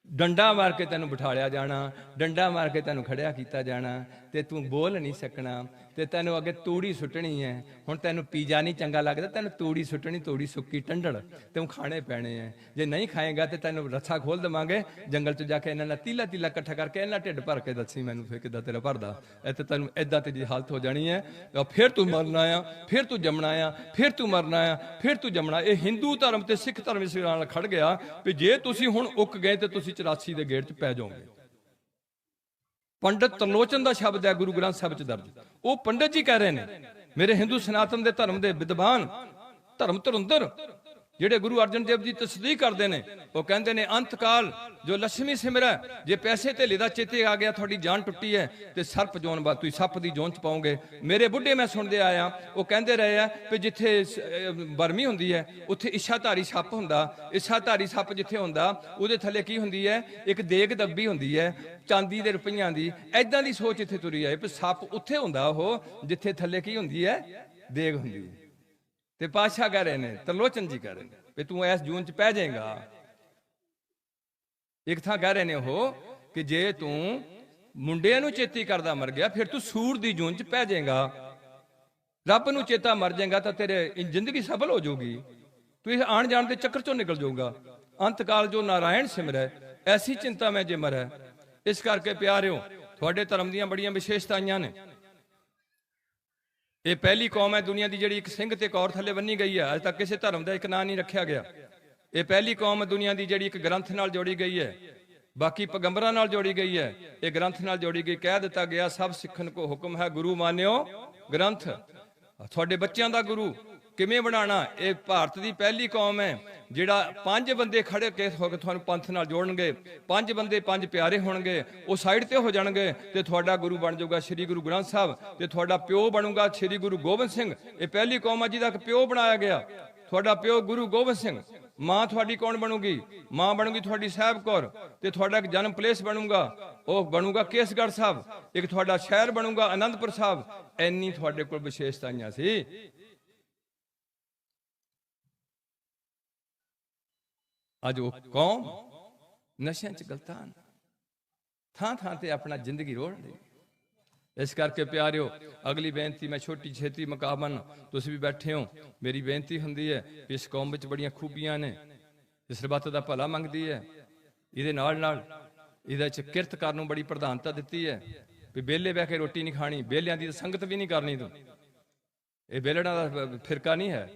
Speaker 1: ਡੰਡਾ ਮਾਰ ਕੇ ਤੈਨੂੰ ਬਿਠਾਲਿਆ ਜਾਣਾ, ਡੰਡਾ ਮਾਰ ਕੇ ਤੈਨੂੰ ਖੜਿਆ ਕੀਤਾ ਜਾਣਾ, ਤੇ ਤੂੰ ਬੋਲ ਨਹੀਂ ਸਕਣਾ, ਤੇ ਤੈਨੂੰ ਅੱਗੇ ਤੂੜੀ ਸੁੱਟਣੀ ਹੈ। ਹੁਣ ਤੈਨੂੰ ਪੀਜ਼ਾ ਨਹੀਂ ਚੰਗਾ ਲੱਗਦਾ, ਤੈਨੂੰ ਤੂੜੀ ਸੁੱਟਣੀ, ਤੂੜੀ ਸੁੱਕੀ ਟੰਡੜ ਤੈਨੂੰ ਖਾਣੇ ਪੈਣੇ ਹੈ। ਜੇ ਨਹੀਂ ਖਾਏਗਾ ਤੇ ਤੈਨੂੰ ਰੱਸਾ ਖੋਲ ਦੇਵਾਂਗੇ ਜੰਗਲ 'ਚ ਜਾ ਕੇ, ਇਹਨਾਂ ਨਾਲ ਤੀਲਾ ਇਕੱਠਾ ਕਰਕੇ ਇਹਨਾਂ ਢਿੱਡ ਭਰ ਕੇ ਦੱਸੀ ਮੈਨੂੰ ਫਿਰ ਕਿੱਦਾਂ ਤੇਰਾ ਭਰਦਾ। ਇੱਥੇ ਤੈਨੂੰ ਏਦਾਂ ਤੇਰੀ ਹਾਲਤ ਹੋ ਜਾਣੀ ਹੈ। ਫਿਰ ਤੂੰ ਮਰਨਾ ਆ, ਫਿਰ ਤੂੰ ਜੰਮਣਾ ਆ, ਫਿਰ ਤੂੰ ਮਰਨਾ ਆ, ਫਿਰ ਤੂੰ ਜੰਮਣਾ। ਇਹ ਹਿੰਦੂ ਧਰਮ ਤੇ ਸਿੱਖ ਧਰਮ ਇਸ ਨਾਲ ਖੜ ਗਿਆ ਵੀ ਜੇ ਤੁਸੀਂ ਹੁਣ ਉੱਕ ਗਏ ਤੇ ਤੁਸੀਂ 84 ਦੇ ਗੇਟ 'ਚ ਪੈ ਜਾਓਗੇ। ਪੰਡਤ ਤਰਲੋਚਨ ਦਾ ਸ਼ਬਦ ਹੈ ਗੁਰੂ ਗ੍ਰੰਥ ਸਾਹਿਬ 'ਚ ਦਰਜ। ਉਹ ਪੰਡਤ ਜੀ ਕਹਿ ਰਹੇ ਨੇ, ਮੇਰੇ ਹਿੰਦੂ ਸਨਾਤਨ ਦੇ ਧਰਮ ਦੇ ਵਿਦਵਾਨ, ਧਰਮ ਧੁਰੰਧਰ ਜਿਹੜੇ ਗੁਰੂ ਅਰਜਨ ਦੇਵ ਜੀ ਤਸਦੀਕ ਕਰਦੇ ਨੇ, ਉਹ ਕਹਿੰਦੇ ਨੇ ਅੰਤਕਾਲ ਜੋ ਲక్ష్ਮੀ ਸਿਮਰੈ, ਜੇ ਪੈਸੇ ਧੇਲੇ ਦਾ ਚੇਤੇ ਆ ਗਿਆ, ਤੁਹਾਡੀ ਜਾਨ ਟੁੱਟੀ ਹੈ, ਤੇ ਸਰਪ ਜੋਨ ਬਾਤ ਤੁਸੀਂ ਸੱਪ ਦੀ ਜੋਨ 'ਚ ਪਾਓਗੇ। ਮੇਰੇ ਬੁੱਢੇ ਮੈਂ ਸੁਣਦੇ ਆਇਆ, ਉਹ ਕਹਿੰਦੇ ਰਹੇ ਆ ਵੀ ਜਿੱਥੇ ਬਰਮੀ ਹੁੰਦੀ ਹੈ ਉੱਥੇ ਇਸ਼ਾਧਾਰੀ ਸੱਪ ਹੁੰਦਾ। ਇਸ਼ਾਧਾਰੀ ਸੱਪ ਜਿੱਥੇ ਹੁੰਦਾ ਉਹਦੇ ਥੱਲੇ ਕੀ ਹੁੰਦੀ ਹੈ? ਇੱਕ ਦੇਗ ਦੱਬੀ ਹੁੰਦੀ ਹੈ ਚਾਂਦੀ ਦੇ ਰੁਪਈਆਂ ਦੀ। ਐਦਾਂ ਦੀ ਸੋਚ ਇੱਥੇ ਤੁਰੀ ਆਏ ਵੀ ਸੱਪ ਉੱਥੇ ਹੁੰਦਾ ਉਹ ਜਿੱਥੇ ਥੱਲੇ ਕੀ ਹੁੰਦੀ ਹੈ? ਦੇਗ ਹੁੰਦੀ ਹੈ। ਤੇ ਪਾਤਸ਼ਾਹ ਕਹਿ ਰਹੇ ਨੇ, ਤਰਲੋਚਨ ਜੀ ਕਹਿ ਰਹੇ ਨੇ ਵੀ ਤੂੰ ਇਸ ਜੂਨ 'ਚ ਪੈ ਜਾਏਗਾ। ਇੱਕ ਥਾਂ ਕਹਿ ਰਹੇ ਨੇ ਉਹ ਕਿ ਜੇ ਤੂੰ ਮੁੰਡਿਆਂ ਨੂੰ ਚੇਤੀ ਕਰਦਾ ਮਰ ਗਿਆ, ਫਿਰ ਤੂੰ ਸੂਰ ਦੀ ਜੂਨ 'ਚ ਪੈ ਜਾਏਗਾ। ਰੱਬ ਨੂੰ ਚੇਤਾ ਮਰ ਜਾਏਗਾ ਤਾਂ ਤੇਰੇ ਜ਼ਿੰਦਗੀ ਸਫਲ ਹੋ ਜਾਊਗੀ। ਤੂੰ ਇਸ ਆਣ ਜਾਣ ਦੇ ਚੱਕਰ 'ਚੋਂ ਨਿਕਲ ਜਾਊਗਾ। ਅੰਤਕਾਲ ਜੋ ਨਾਰਾਇਣ ਸਿਮਰੈ, ਐਸੀ ਚਿੰਤਾ ਮੈਂ ਜੇ ਮਰੈ। ਇਸ ਕਰਕੇ ਪਿਆਰਿਓ, ਤੁਹਾਡੇ ਧਰਮ ਦੀਆਂ ਬੜੀਆਂ ਵਿਸ਼ੇਸ਼ਤਾਵਾਂ ਨੇ। ਇਹ ਪਹਿਲੀ ਕੌਮ ਹੈ ਦੁਨੀਆ ਦੀ ਜਿਹੜੀ ਇੱਕ ਸਿੰਘ ਤੇ ਇੱਕ ਔਰ ਥੱਲੇ ਬੰਨੀ ਗਈ ਹੈ। ਅੱਜ ਤੱਕ ਕਿਸੇ ਧਰਮ ਦਾ ਇੱਕ ਨਾਂ ਨਹੀਂ ਰੱਖਿਆ ਗਿਆ। ਇਹ ਪਹਿਲੀ ਕੌਮ ਹੈ ਦੁਨੀਆ ਦੀ ਜਿਹੜੀ ਇੱਕ ਗ੍ਰੰਥ ਨਾਲ ਜੋੜੀ ਗਈ ਹੈ, ਬਾਕੀ ਪੈਗੰਬਰਾਂ ਨਾਲ ਜੋੜੀ ਗਈ ਹੈ, ਇਹ ਗ੍ਰੰਥ ਨਾਲ ਜੋੜੀ ਗਈ। ਕਹਿ ਦਿੱਤਾ ਗਿਆ, ਸਭ ਸਿੱਖਣ ਕੋ ਹੁਕਮ ਹੈ, ਗੁਰੂ ਮਾਨਿਓ ਗ੍ਰੰਥ। ਤੁਹਾਡੇ ਬੱਚਿਆਂ ਦਾ ਗੁਰੂ ਕਿਵੇਂ ਬਣਾਉਣਾ। ਇਹ ਭਾਰਤ ਦੀ ਪਹਿਲੀ ਕੌਮ ਹੈ ਜਿਹੜਾ 5 ਬੰਦੇ ਖੜੇ ਕੇ ਤੁਹਾਨੂੰ ਪੰਥ ਨਾਲ ਜੋੜਨਗੇ, 5 ਬੰਦੇ 5 ਪਿਆਰੇ ਹੋਣਗੇ, ਉਹ ਸਾਈਡ ਤੇ ਹੋ ਜਾਣਗੇ ਤੇ ਤੁਹਾਡਾ ਗੁਰੂ ਬਣ ਜਾਊਗਾ ਸ੍ਰੀ ਗੁਰੂ ਗ੍ਰੰਥ ਸਾਹਿਬ, ਤੇ ਤੁਹਾਡਾ ਪਿਓ ਬਣੂਗਾ ਸ੍ਰੀ ਗੁਰੂ ਗੋਬਿੰਦ ਸਿੰਘ। ਇਹ ਪਹਿਲੀ ਕੌਮ ਆ ਜਿਹਦਾ ਪਿਓ ਬਣਾਇਆ ਗਿਆ, ਤੁਹਾਡਾ ਪਿਓ ਗੁਰੂ ਗੋਬਿੰਦ ਸਿੰਘ। ਮਾਂ ਤੁਹਾਡੀ ਕੌਣ ਬਣੂਗੀ? ਮਾਂ ਬਣੂਗੀ ਤੁਹਾਡੀ ਸਾਹਿਬ ਕੌਰ, ਤੇ ਤੁਹਾਡਾ ਇੱਕ ਜਨਮ ਪਲੇਸ ਬਣੂਗਾ, ਉਹ ਬਣੂਗਾ ਕੇਸਗੜ੍ਹ ਸਾਹਿਬ। ਇੱਕ ਤੁਹਾਡਾ ਸ਼ਹਿਰ ਬਣੂਗਾ ਆਨੰਦਪੁਰ ਸਾਹਿਬ। ਇੰਨੀ ਤੁਹਾਡੇ ਕੋਲ ਵਿਸ਼ੇਸ਼ਤਾਵਾਂ ਸੀ। ਅੱਜ ਉਹ ਕੌਮ ਨਸ਼ਿਆਂ 'ਚ ਗਲਤਾਨ, ਥਾਂ ਥਾਂ ਤੇ ਆਪਣਾ ਜ਼ਿੰਦਗੀ ਰੋੜ ਰਹੀ। ਇਸ ਕਰਕੇ ਪਿਆਰਿਓ, ਅਗਲੀ ਬੇਨਤੀ ਮੈਂ ਛੋਟੀ ਛੇਤੀ ਮੁਕਾਬਨ, ਤੁਸੀਂ ਵੀ ਬੈਠੇ ਹੋ, ਮੇਰੀ ਬੇਨਤੀ ਹੁੰਦੀ ਹੈ ਕਿ ਇਸ ਕੌਮ ਵਿੱਚ ਬੜੀਆਂ ਖੂਬੀਆਂ ਨੇ, ਇਸ ਸਰਬੱਤ ਦਾ ਭਲਾ ਮੰਗਦੀ ਹੈ। ਇਹਦੇ ਨਾਲ ਨਾਲ ਇਹਦੇ 'ਚ ਕਿਰਤ ਕਰਨ ਨੂੰ ਬੜੀ ਪ੍ਰਧਾਨਤਾ ਦਿੱਤੀ ਹੈ ਵੀ ਵਿਹਲੇ ਬਹਿ ਕੇ ਰੋਟੀ ਨਹੀਂ ਖਾਣੀ, ਵਿਹਲਿਆਂ ਦੀ ਸੰਗਤ ਵੀ ਨਹੀਂ ਕਰਨੀ। ਤੂੰ ਇਹ ਵਿਹਲੜਾਂ ਦਾ ਫਿਰਕਾ ਨਹੀਂ ਹੈ,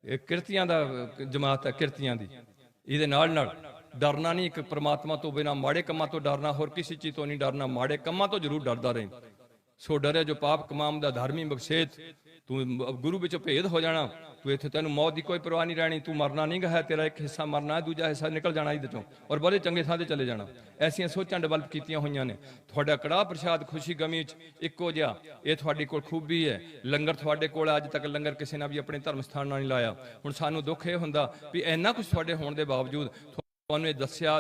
Speaker 1: ਇਹ ਕਿਰਤੀਆਂ ਦਾ ਜਮਾਤ ਹੈ, ਕਿਰਤੀਆਂ ਦੀ। ਇਹਦੇ ਨਾਲ ਨਾਲ ਡਰਨਾ ਨਹੀਂ, ਇੱਕ ਪ੍ਰਮਾਤਮਾ ਤੋਂ ਬਿਨਾਂ ਮਾੜੇ ਕੰਮਾਂ ਤੋਂ ਡਰਨਾ, ਹੋਰ ਕਿਸੇ ਚੀਜ਼ ਤੋਂ ਨਹੀਂ ਡਰਨਾ, ਮਾੜੇ ਕੰਮਾਂ ਤੋਂ ਜ਼ਰੂਰ ਡਰਦਾ ਰਹੇ। ਸੋ ਡਰੇ ਜੋ ਪਾਪ ਕਮਾਮ ਦਾ ਧਰਮੀ ਬਖਸ਼ੇਤ। ਤੂੰ ਗੁਰੂ ਵਿੱਚੋਂ ਭੇਦ ਹੋ ਜਾਣਾ, ਤੂੰ ਇੱਥੇ ਤੈਨੂੰ ਮੌਤ ਦੀ ਕੋਈ ਪਰਵਾਹ ਨਹੀਂ ਰਹਿਣੀ, ਤੂੰ ਮਰਨਾ ਨਹੀਂ ਗਾ, ਤੇਰਾ ਇੱਕ ਹਿੱਸਾ ਮਰਨਾ ਹੈ, ਦੂਜਾ ਹਿੱਸਾ ਨਿਕਲ ਜਾਣਾ ਇਹਦੇ ਤੋਂ, ਔਰ ਬੜੇ ਚੰਗੇ ਥਾਂ ਤੇ ਚਲੇ ਜਾਣਾ। ਐਸੀਆਂ ਸੋਚਾਂ ਡਿਵੈਲਪ ਕੀਤੀਆਂ ਹੋਈਆਂ ਨੇ। ਤੁਹਾਡਾ ਕੜਾਹ ਪ੍ਰਸ਼ਾਦ ਖੁਸ਼ੀ ਗਮੀ 'ਚ ਇੱਕੋ ਜਿਹਾ, ਇਹ ਤੁਹਾਡੀ ਕੋਲ ਖੂਬੀ ਹੈ। ਲੰਗਰ ਤੁਹਾਡੇ ਕੋਲ, ਅੱਜ ਤੱਕ ਲੰਗਰ ਕਿਸੇ ਨੇ ਵੀ ਆਪਣੇ ਧਰਮ ਸਥਾਨ ਨਾਲ ਨਹੀਂ ਲਾਇਆ। ਹੁਣ ਸਾਨੂੰ ਦੁੱਖ ਇਹ ਹੁੰਦਾ ਵੀ ਇੰਨਾ ਕੁਝ ਤੁਹਾਡੇ ਹੋਣ ਦੇ ਬਾਵਜੂਦ ਤੁਹਾਨੂੰ ਇਹ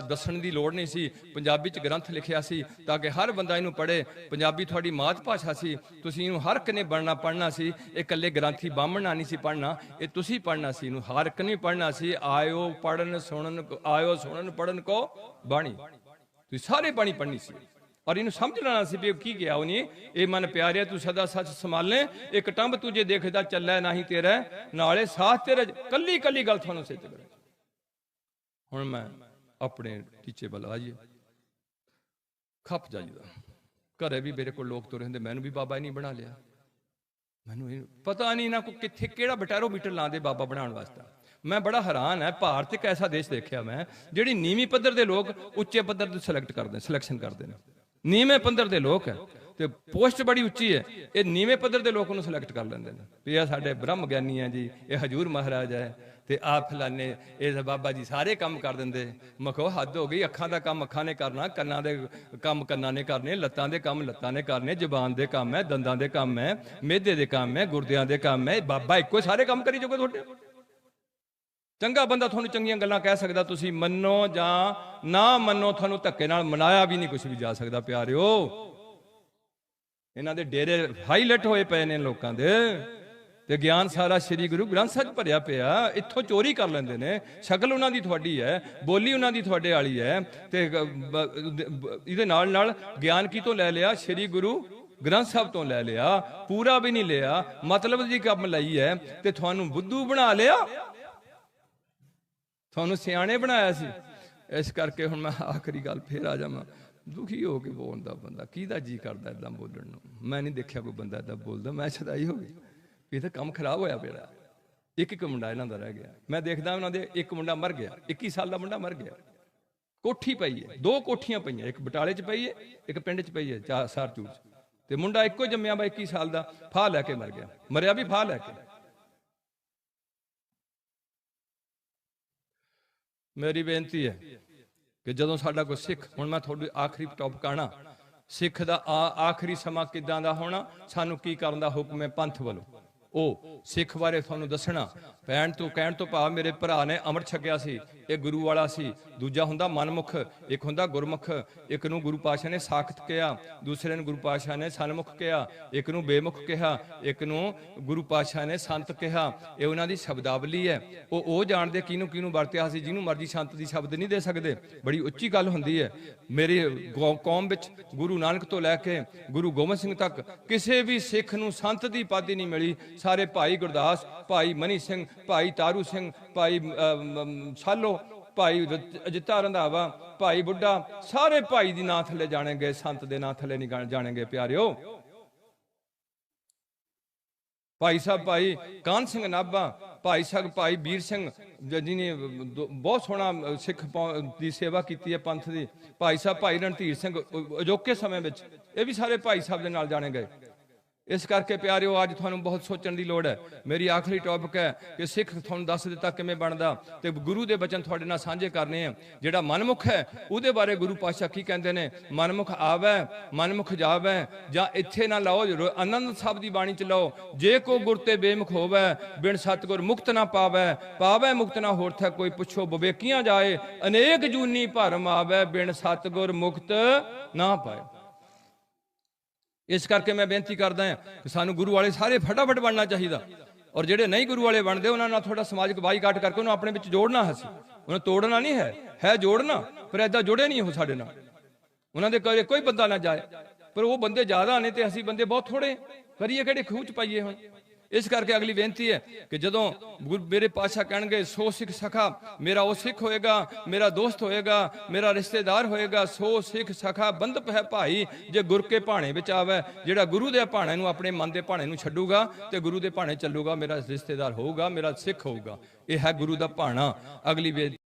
Speaker 1: ਦੱਸਣ ਦੀ ਲੋੜ ਨਹੀਂ ਸੀ। ਪੰਜਾਬੀ 'ਚ ਗ੍ਰੰਥ ਲਿਖਿਆ ਸੀ ਤਾਂ ਕਿ ਹਰ ਬੰਦਾ ਇਹਨੂੰ ਪੜ੍ਹੇ। ਪੰਜਾਬੀ ਤੁਹਾਡੀ ਮਾਤ ਭਾਸ਼ਾ ਸੀ, ਤੁਸੀਂ ਇਹਨੂੰ ਹਰ ਇੱਕ ਨੇ ਪੜ੍ਹਨਾ ਸੀ। ਇਹ ਇਕੱਲੇ ਗ੍ਰੰਥੀ ਬਾਹਮਣਾ ਨਹੀਂ ਸੀ ਪੜ੍ਹਨਾ, ਇਹ ਤੁਸੀਂ ਪੜ੍ਹਨਾ ਸੀ, ਇਹਨੂੰ ਹਰ ਇੱਕ ਨੇ ਪੜ੍ਹਨਾ ਸੀ। ਆਇਓ ਪੜ੍ਹਨ ਪੜ੍ਹਨ ਕੋ ਬਾਣੀ, ਤੁਸੀਂ ਸਾਰੇ ਬਾਣੀ ਪੜ੍ਹਨੀ ਸੀ ਔਰ ਇਹਨੂੰ ਸਮਝ ਲੈਣਾ ਸੀ ਵੀ ਕੀ ਗਿਆ ਉਹਨੇ। ਇਹ ਮਨ ਪਿਆਰਿਆ ਤੂੰ ਸਦਾ ਸੱਚ ਸੰਭਾਲੇ, ਇੱਕ ਟੰਬ ਤੁਝੇ ਦੇਖਦਾ ਚੱਲੇ ਨਹੀਂ ਤੇਰਾ, ਨਾਲੇ ਸਾਥ ਤੇਰੇ। ਕੱਲੀ ਕੱਲੀ ਗੱਲ ਤੁਹਾਨੂੰ ਸਿੱਧ ਕਰੇ। ਹੁਣ ਮੈਂ ਆਪਣੇ ਟੀਚੇ ਵੱਲ ਆ ਜਾਈਏ, ਖੱਪ ਜਾਈਦਾ। ਘਰੇ ਵੀ ਮੇਰੇ ਕੋਲ ਲੋਕ ਤੁਰੇ ਹੁੰਦੇ, ਮੈਨੂੰ ਵੀ ਬਾਬਾ ਹੀ ਨਹੀਂ ਬਣਾ ਲਿਆ। ਮੈਨੂੰ ਇਹ ਪਤਾ ਨਹੀਂ ਨਾ ਕੋਈ ਕਿੱਥੇ ਕਿਹੜਾ ਬਟੈਰੋ ਮੀਟਰ ਲਾਉਂਦੇ ਬਾਬਾ ਬਣਾਉਣ ਵਾਸਤੇ। ਮੈਂ ਬੜਾ ਹੈਰਾਨ ਹੈ, ਭਾਰਤ ਇੱਕ ਐਸਾ ਦੇਸ਼ ਦੇਖਿਆ ਮੈਂ ਜਿਹੜੀ ਨੀਵੀਂ ਪੱਧਰ ਦੇ ਲੋਕ ਉੱਚੇ ਪੱਧਰ ਤੇ ਸਿਲੈਕਸ਼ਨ ਕਰਦੇ ਨੇ। ਨੀਵੇਂ ਪੱਧਰ ਦੇ ਲੋਕ ਹੈ ਤੇ ਪੋਸਟ ਬੜੀ ਉੱਚੀ ਹੈ, ਇਹ ਨੀਵੇਂ ਪੱਧਰ ਦੇ ਲੋਕ ਨੂੰ ਸਿਲੈਕਟ ਕਰ ਲੈਂਦੇ ਨੇ ਵੀ ਇਹ ਸਾਡੇ ਬ੍ਰਹਮ ਗਿਆਨੀ ਹੈ ਜੀ, ਇਹ ਹਜੂਰ ਮਹਾਰਾਜ ਹੈ, ਤੇ ਆਪ ਫਲਾਨੇ ਇਹ ਬਾਬਾ ਜੀ ਸਾਰੇ ਕੰਮ ਕਰ ਦਿੰਦੇ। ਮੈਂ ਕਿਹਾ ਹੱਦ ਹੋ ਗਈ। ਅੱਖਾਂ ਦਾ ਕੰਮ ਅੱਖਾਂ ਨੇ ਕਰਨਾ, ਕੰਨਾਂ ਦੇ ਕੰਮ ਕੰਨਾਂ ਨੇ ਕਰਨੇ, ਲੱਤਾਂ ਦੇ ਕੰਮ ਲੱਤਾਂ ਨੇ ਕਰਨੇ, ਜ਼ੁਬਾਨ ਦੇ ਕੰਮ ਹੈ, ਦੰਦਾਂ ਦੇ ਕੰਮ ਹੈ, ਮਿਹਦੇ ਦੇ ਕੰਮ ਹੈ, ਗੁਰਦਿਆਂ ਦੇ ਕੰਮ ਹੈ। ਬਾਬਾ ਇੱਕੋ ਸਾਰੇ ਕੰਮ ਕਰੀ ਜਾਊਗਾ ਤੁਹਾਡੇ। ਚੰਗਾ ਬੰਦਾ ਤੁਹਾਨੂੰ ਚੰਗੀਆਂ ਗੱਲਾਂ ਕਹਿ ਸਕਦਾ, ਤੁਸੀਂ ਮੰਨੋ ਜਾਂ ਨਾ ਮੰਨੋ, ਤੁਹਾਨੂੰ ਧੱਕੇ ਨਾਲ ਮਨਾਇਆ ਵੀ ਨਹੀਂ ਕੁਝ ਵੀ ਜਾ ਸਕਦਾ। ਪਿਆਰਿਓ, ਇਹਨਾਂ ਦੇ ਡੇਰੇ ਹਾਈਲਾਈਟ ਹੋਏ ਪਏ ਨੇ ਲੋਕਾਂ ਦੇ, ਤੇ ਗਿਆਨ ਸਾਰਾ ਸ੍ਰੀ ਗੁਰੂ ਗ੍ਰੰਥ ਸਾਹਿਬ ਭਰਿਆ ਪਿਆ। ਇੱਥੋਂ ਚੋਰੀ ਕਰ ਲੈਂਦੇ ਨੇ। ਸ਼ਕਲ ਉਹਨਾਂ ਦੀ ਤੁਹਾਡੀ ਹੈ, ਬੋਲੀ ਉਹਨਾਂ ਦੀ ਤੁਹਾਡੇ ਵਾਲੀ ਹੈ, ਤੇ ਇਹਦੇ ਨਾਲ ਨਾਲ ਗਿਆਨ ਕੀ ਤੋਂ ਲੈ ਲਿਆ? ਸ੍ਰੀ ਗੁਰੂ ਗ੍ਰੰਥ ਸਾਹਿਬ ਤੋਂ ਲੈ ਲਿਆ। ਪੂਰਾ ਵੀ ਨਹੀਂ ਲਿਆ, ਮਤਲਬ ਦੀ ਕੰਮ ਲਈ ਹੈ, ਤੇ ਤੁਹਾਨੂੰ ਬੁੱਧੂ ਬਣਾ ਲਿਆ, ਤੁਹਾਨੂੰ ਸਿਆਣੇ ਬਣਾਇਆ ਸੀ। ਇਸ ਕਰਕੇ ਹੁਣ ਮੈਂ ਆਖਰੀ ਗੱਲ ਫੇਰ ਆ ਜਾਵਾਂ। ਦੁਖੀ ਹੋ ਕੇ ਬੋਲਦਾ ਬੰਦਾ, ਕਿਹਦਾ ਜੀ ਕਰਦਾ ਏਦਾਂ ਬੋਲਣ ਨੂੰ? ਮੈਂ ਨਹੀਂ ਦੇਖਿਆ ਕੋਈ ਬੰਦਾ ਏਦਾਂ ਬੋਲਦਾ। ਮੈਂ ਛਦਾਈ ਹੋ ਗਈ, ਇਹ ਤਾਂ ਕੰਮ ਖਰਾਬ ਹੋਇਆ ਪਿਆ। ਇੱਕ ਮੁੰਡਾ ਇਹਨਾਂ ਦਾ ਰਹਿ ਗਿਆ। ਮੈਂ ਦੇਖਦਾ ਉਹਨਾਂ ਦੇ ਇੱਕ ਮੁੰਡਾ ਮਰ ਗਿਆ, 21 ਸਾਲ ਦਾ ਮੁੰਡਾ ਮਰ ਗਿਆ। ਕੋਠੀ ਪਈ ਹੈ, 2 ਕੋਠੀਆਂ ਪਈਆਂ, ਇੱਕ ਬਟਾਲੇ 'ਚ ਪਈ ਹੈ, ਇੱਕ ਪਿੰਡ 'ਚ ਪਈ ਹੈ ਸਾਰਚੂਰ 'ਚ, ਤੇ ਮੁੰਡਾ ਇੱਕੋ ਜੰਮਿਆ ਵਾ 21 ਸਾਲ ਦਾ, ਫਾਹ ਲੈ ਕੇ ਮਰ ਗਿਆ। ਮਰਿਆ ਵੀ ਫਾਹ ਲੈ ਕੇ। ਮੇਰੀ ਬੇਨਤੀ ਹੈ ਕਿ ਜਦੋਂ ਸਾਡਾ ਕੋਈ ਸਿੱਖ, ਹੁਣ ਮੈਂ ਤੁਹਾਡੀ ਆਖਰੀ ਟੌਪਿਕ ਆਣਾ, ਸਿੱਖ ਦਾ ਆਖਰੀ ਸਮਾਂ ਕਿੱਦਾਂ ਦਾ ਹੋਣਾ, ਸਾਨੂੰ ਕੀ ਕਰਨ ਦਾ ਹੁਕਮ ਹੈ ਪੰਥ ਵੱਲੋਂ, ਉਹ ਸਿੱਖ ਬਾਰੇ ਤੁਹਾਨੂੰ ਦੱਸਣਾ। ਕਹਿਣ ਤੋਂ ਭਾਵ ਮੇਰੇ ਭਰਾ ਨੇ ਅੰਮ੍ਰਿਤ ਛਕਿਆ ਸੀ, ਇਹ ਗੁਰੂ ਵਾਲਾ ਸੀ। ਦੂਜਾ ਹੁੰਦਾ ਮਨਮੁਖ, ਇੱਕ ਹੁੰਦਾ ਗੁਰਮੁਖ। ਇੱਕ ਨੂੰ ਗੁਰੂ ਪਾਤਸ਼ਾਹ ਨੇ ਸਾਖਤ ਕਿਹਾ, ਦੂਸਰੇ ਨੂੰ ਗੁਰੂ ਪਾਤਸ਼ਾਹ ਨੇ ਸਨਮੁਖ ਕਿਹਾ, ਇੱਕ ਨੂੰ ਬੇਮੁਖ ਕਿਹਾ, ਇੱਕ ਨੂੰ ਗੁਰੂ ਪਾਤਸ਼ਾਹ ਨੇ ਸੰਤ ਕਿਹਾ। ਇਹ ਉਹਨਾਂ ਦੀ ਸ਼ਬਦਾਵਲੀ ਹੈ। ਉਹ ਜਾਣਦੇ ਕਿਹਨੂੰ ਕਿਹਨੂੰ ਵਰਤਿਆ ਸੀ। ਜਿਹਨੂੰ ਮਰਜ਼ੀ ਸੰਤ ਦੀ ਸ਼ਬਦ ਨਹੀਂ ਦੇ ਸਕਦੇ, ਬੜੀ ਉੱਚੀ ਗੱਲ ਹੁੰਦੀ ਹੈ। ਮੇਰੀ ਕੌਮ ਵਿੱਚ ਗੁਰੂ ਨਾਨਕ ਤੋਂ ਲੈ ਕੇ ਗੁਰੂ ਗੋਬਿੰਦ ਸਿੰਘ ਤੱਕ ਕਿਸੇ ਵੀ ਸਿੱਖ ਨੂੰ ਸੰਤ ਦੀ ਉਪਾਧੀ ਨਹੀਂ ਮਿਲੀ। ਸਾਰੇ ਭਾਈ ਗੁਰਦਾਸ, ਭਾਈ ਮਨੀ ਸਿੰਘ, ਭਾਈ ਤਾਰੂ ਸਿੰਘ, ਭਾਈ ਸਾਲੋ, ਭਾਈ ਅਜਿੱਤਾ ਰੰਧਾਵਾ, ਭਾਈ ਬੁੱਢਾ, ਸਾਰੇ ਭਾਈ ਦੀ ਨਾਂ ਥੱਲੇ ਜਾਣੇ ਗਏ, ਸੰਤ ਦੇ ਨਾਂ ਥੱਲੇ ਨਹੀਂ ਜਾਣੇ ਗਏ। ਪਿਆਰਿਓ, ਭਾਈ ਸਾਹਿਬ ਭਾਈ ਕਾਹਨ ਸਿੰਘ ਨਾਭਾ, ਭਾਈ ਸਾਹਿਬ ਭਾਈ ਵੀਰ ਸਿੰਘ ਜਿਹਨੇ ਬਹੁਤ ਸੋਹਣਾ ਸਿੱਖ ਦੀ ਸੇਵਾ ਕੀਤੀ ਹੈ ਪੰਥ ਦੀ, ਭਾਈ ਸਾਹਿਬ ਭਾਈ ਰਣਧੀਰ ਸਿੰਘ ਅਜੋਕੇ ਸਮੇਂ ਵਿੱਚ, ਇਹ ਵੀ ਸਾਰੇ ਭਾਈ ਸਾਹਿਬ ਦੇ ਨਾਲ ਜਾਣੇ ਗਏ। इस करके प्यारिओ अज तुहानू बहुत सोचण की लोड़ है। मेरी आखिरी टॉपिक है कि सिख तुहानू दस दिता किवें बनदा ते गुरु के बचन तुहाडे नाल सांझे करने हैं। जिहड़ा मनमुख है उहदे बारे गुरु पातशाह की कहंदे ने, मनमुख आवे मनमुख जावे, जां इत्थे ना लाओ आनंद साहब की बाणी च लाओ, जे को गुर ते बेमुख होवे बिन सतगुर मुक्त ना पावे, पावे मुक्त ना होरथै कोई पुछो बवेकियां जाए, अनेक जूनी भरम आवे बिन सतगुर मुक्त ना पाए। इस करके मैं बेनती करदा हां कि सानू गुरु वाले सारे फटाफट बनना चाहिए, और ਜਿਹੜੇ नहीं गुरु वाले बनते उन्होंने ਨਾਲ थोड़ा समाजिक बाईकाट करके उन्होंने अपने ਵਿੱਚ जोड़ना है, उन्हें तोड़ना नहीं है जोड़ना, पर ऐदा जुड़े नहीं हो साडे नाल, उन्होंने घरे कोई बंदा ना जाए, पर वो बंदे ज्यादा ने ते असीं बंदे बहुत थोड़े, करिए किहड़े खूह च पाइए हुण। इस करके अगली बेनती है कि जदों मेरे पातशाह कहणगे सो सिख सखा, मेरा वो सिख होएगा, मेरा दोस्त होएगा, मेरा रिश्तेदार होएगा, सो सिख सखा बंधप है भाई जे गुर के भाणे विच आवे, जिहड़ा गुरु दे भाणे नूं अपने मन दे भाणे नूं छड्डूगा ते गुरु दे भाणे चलूगा, मेरा रिश्तेदार होऊगा, मेरा सिख होऊगा। यह है गुरु दा भाणा। अगली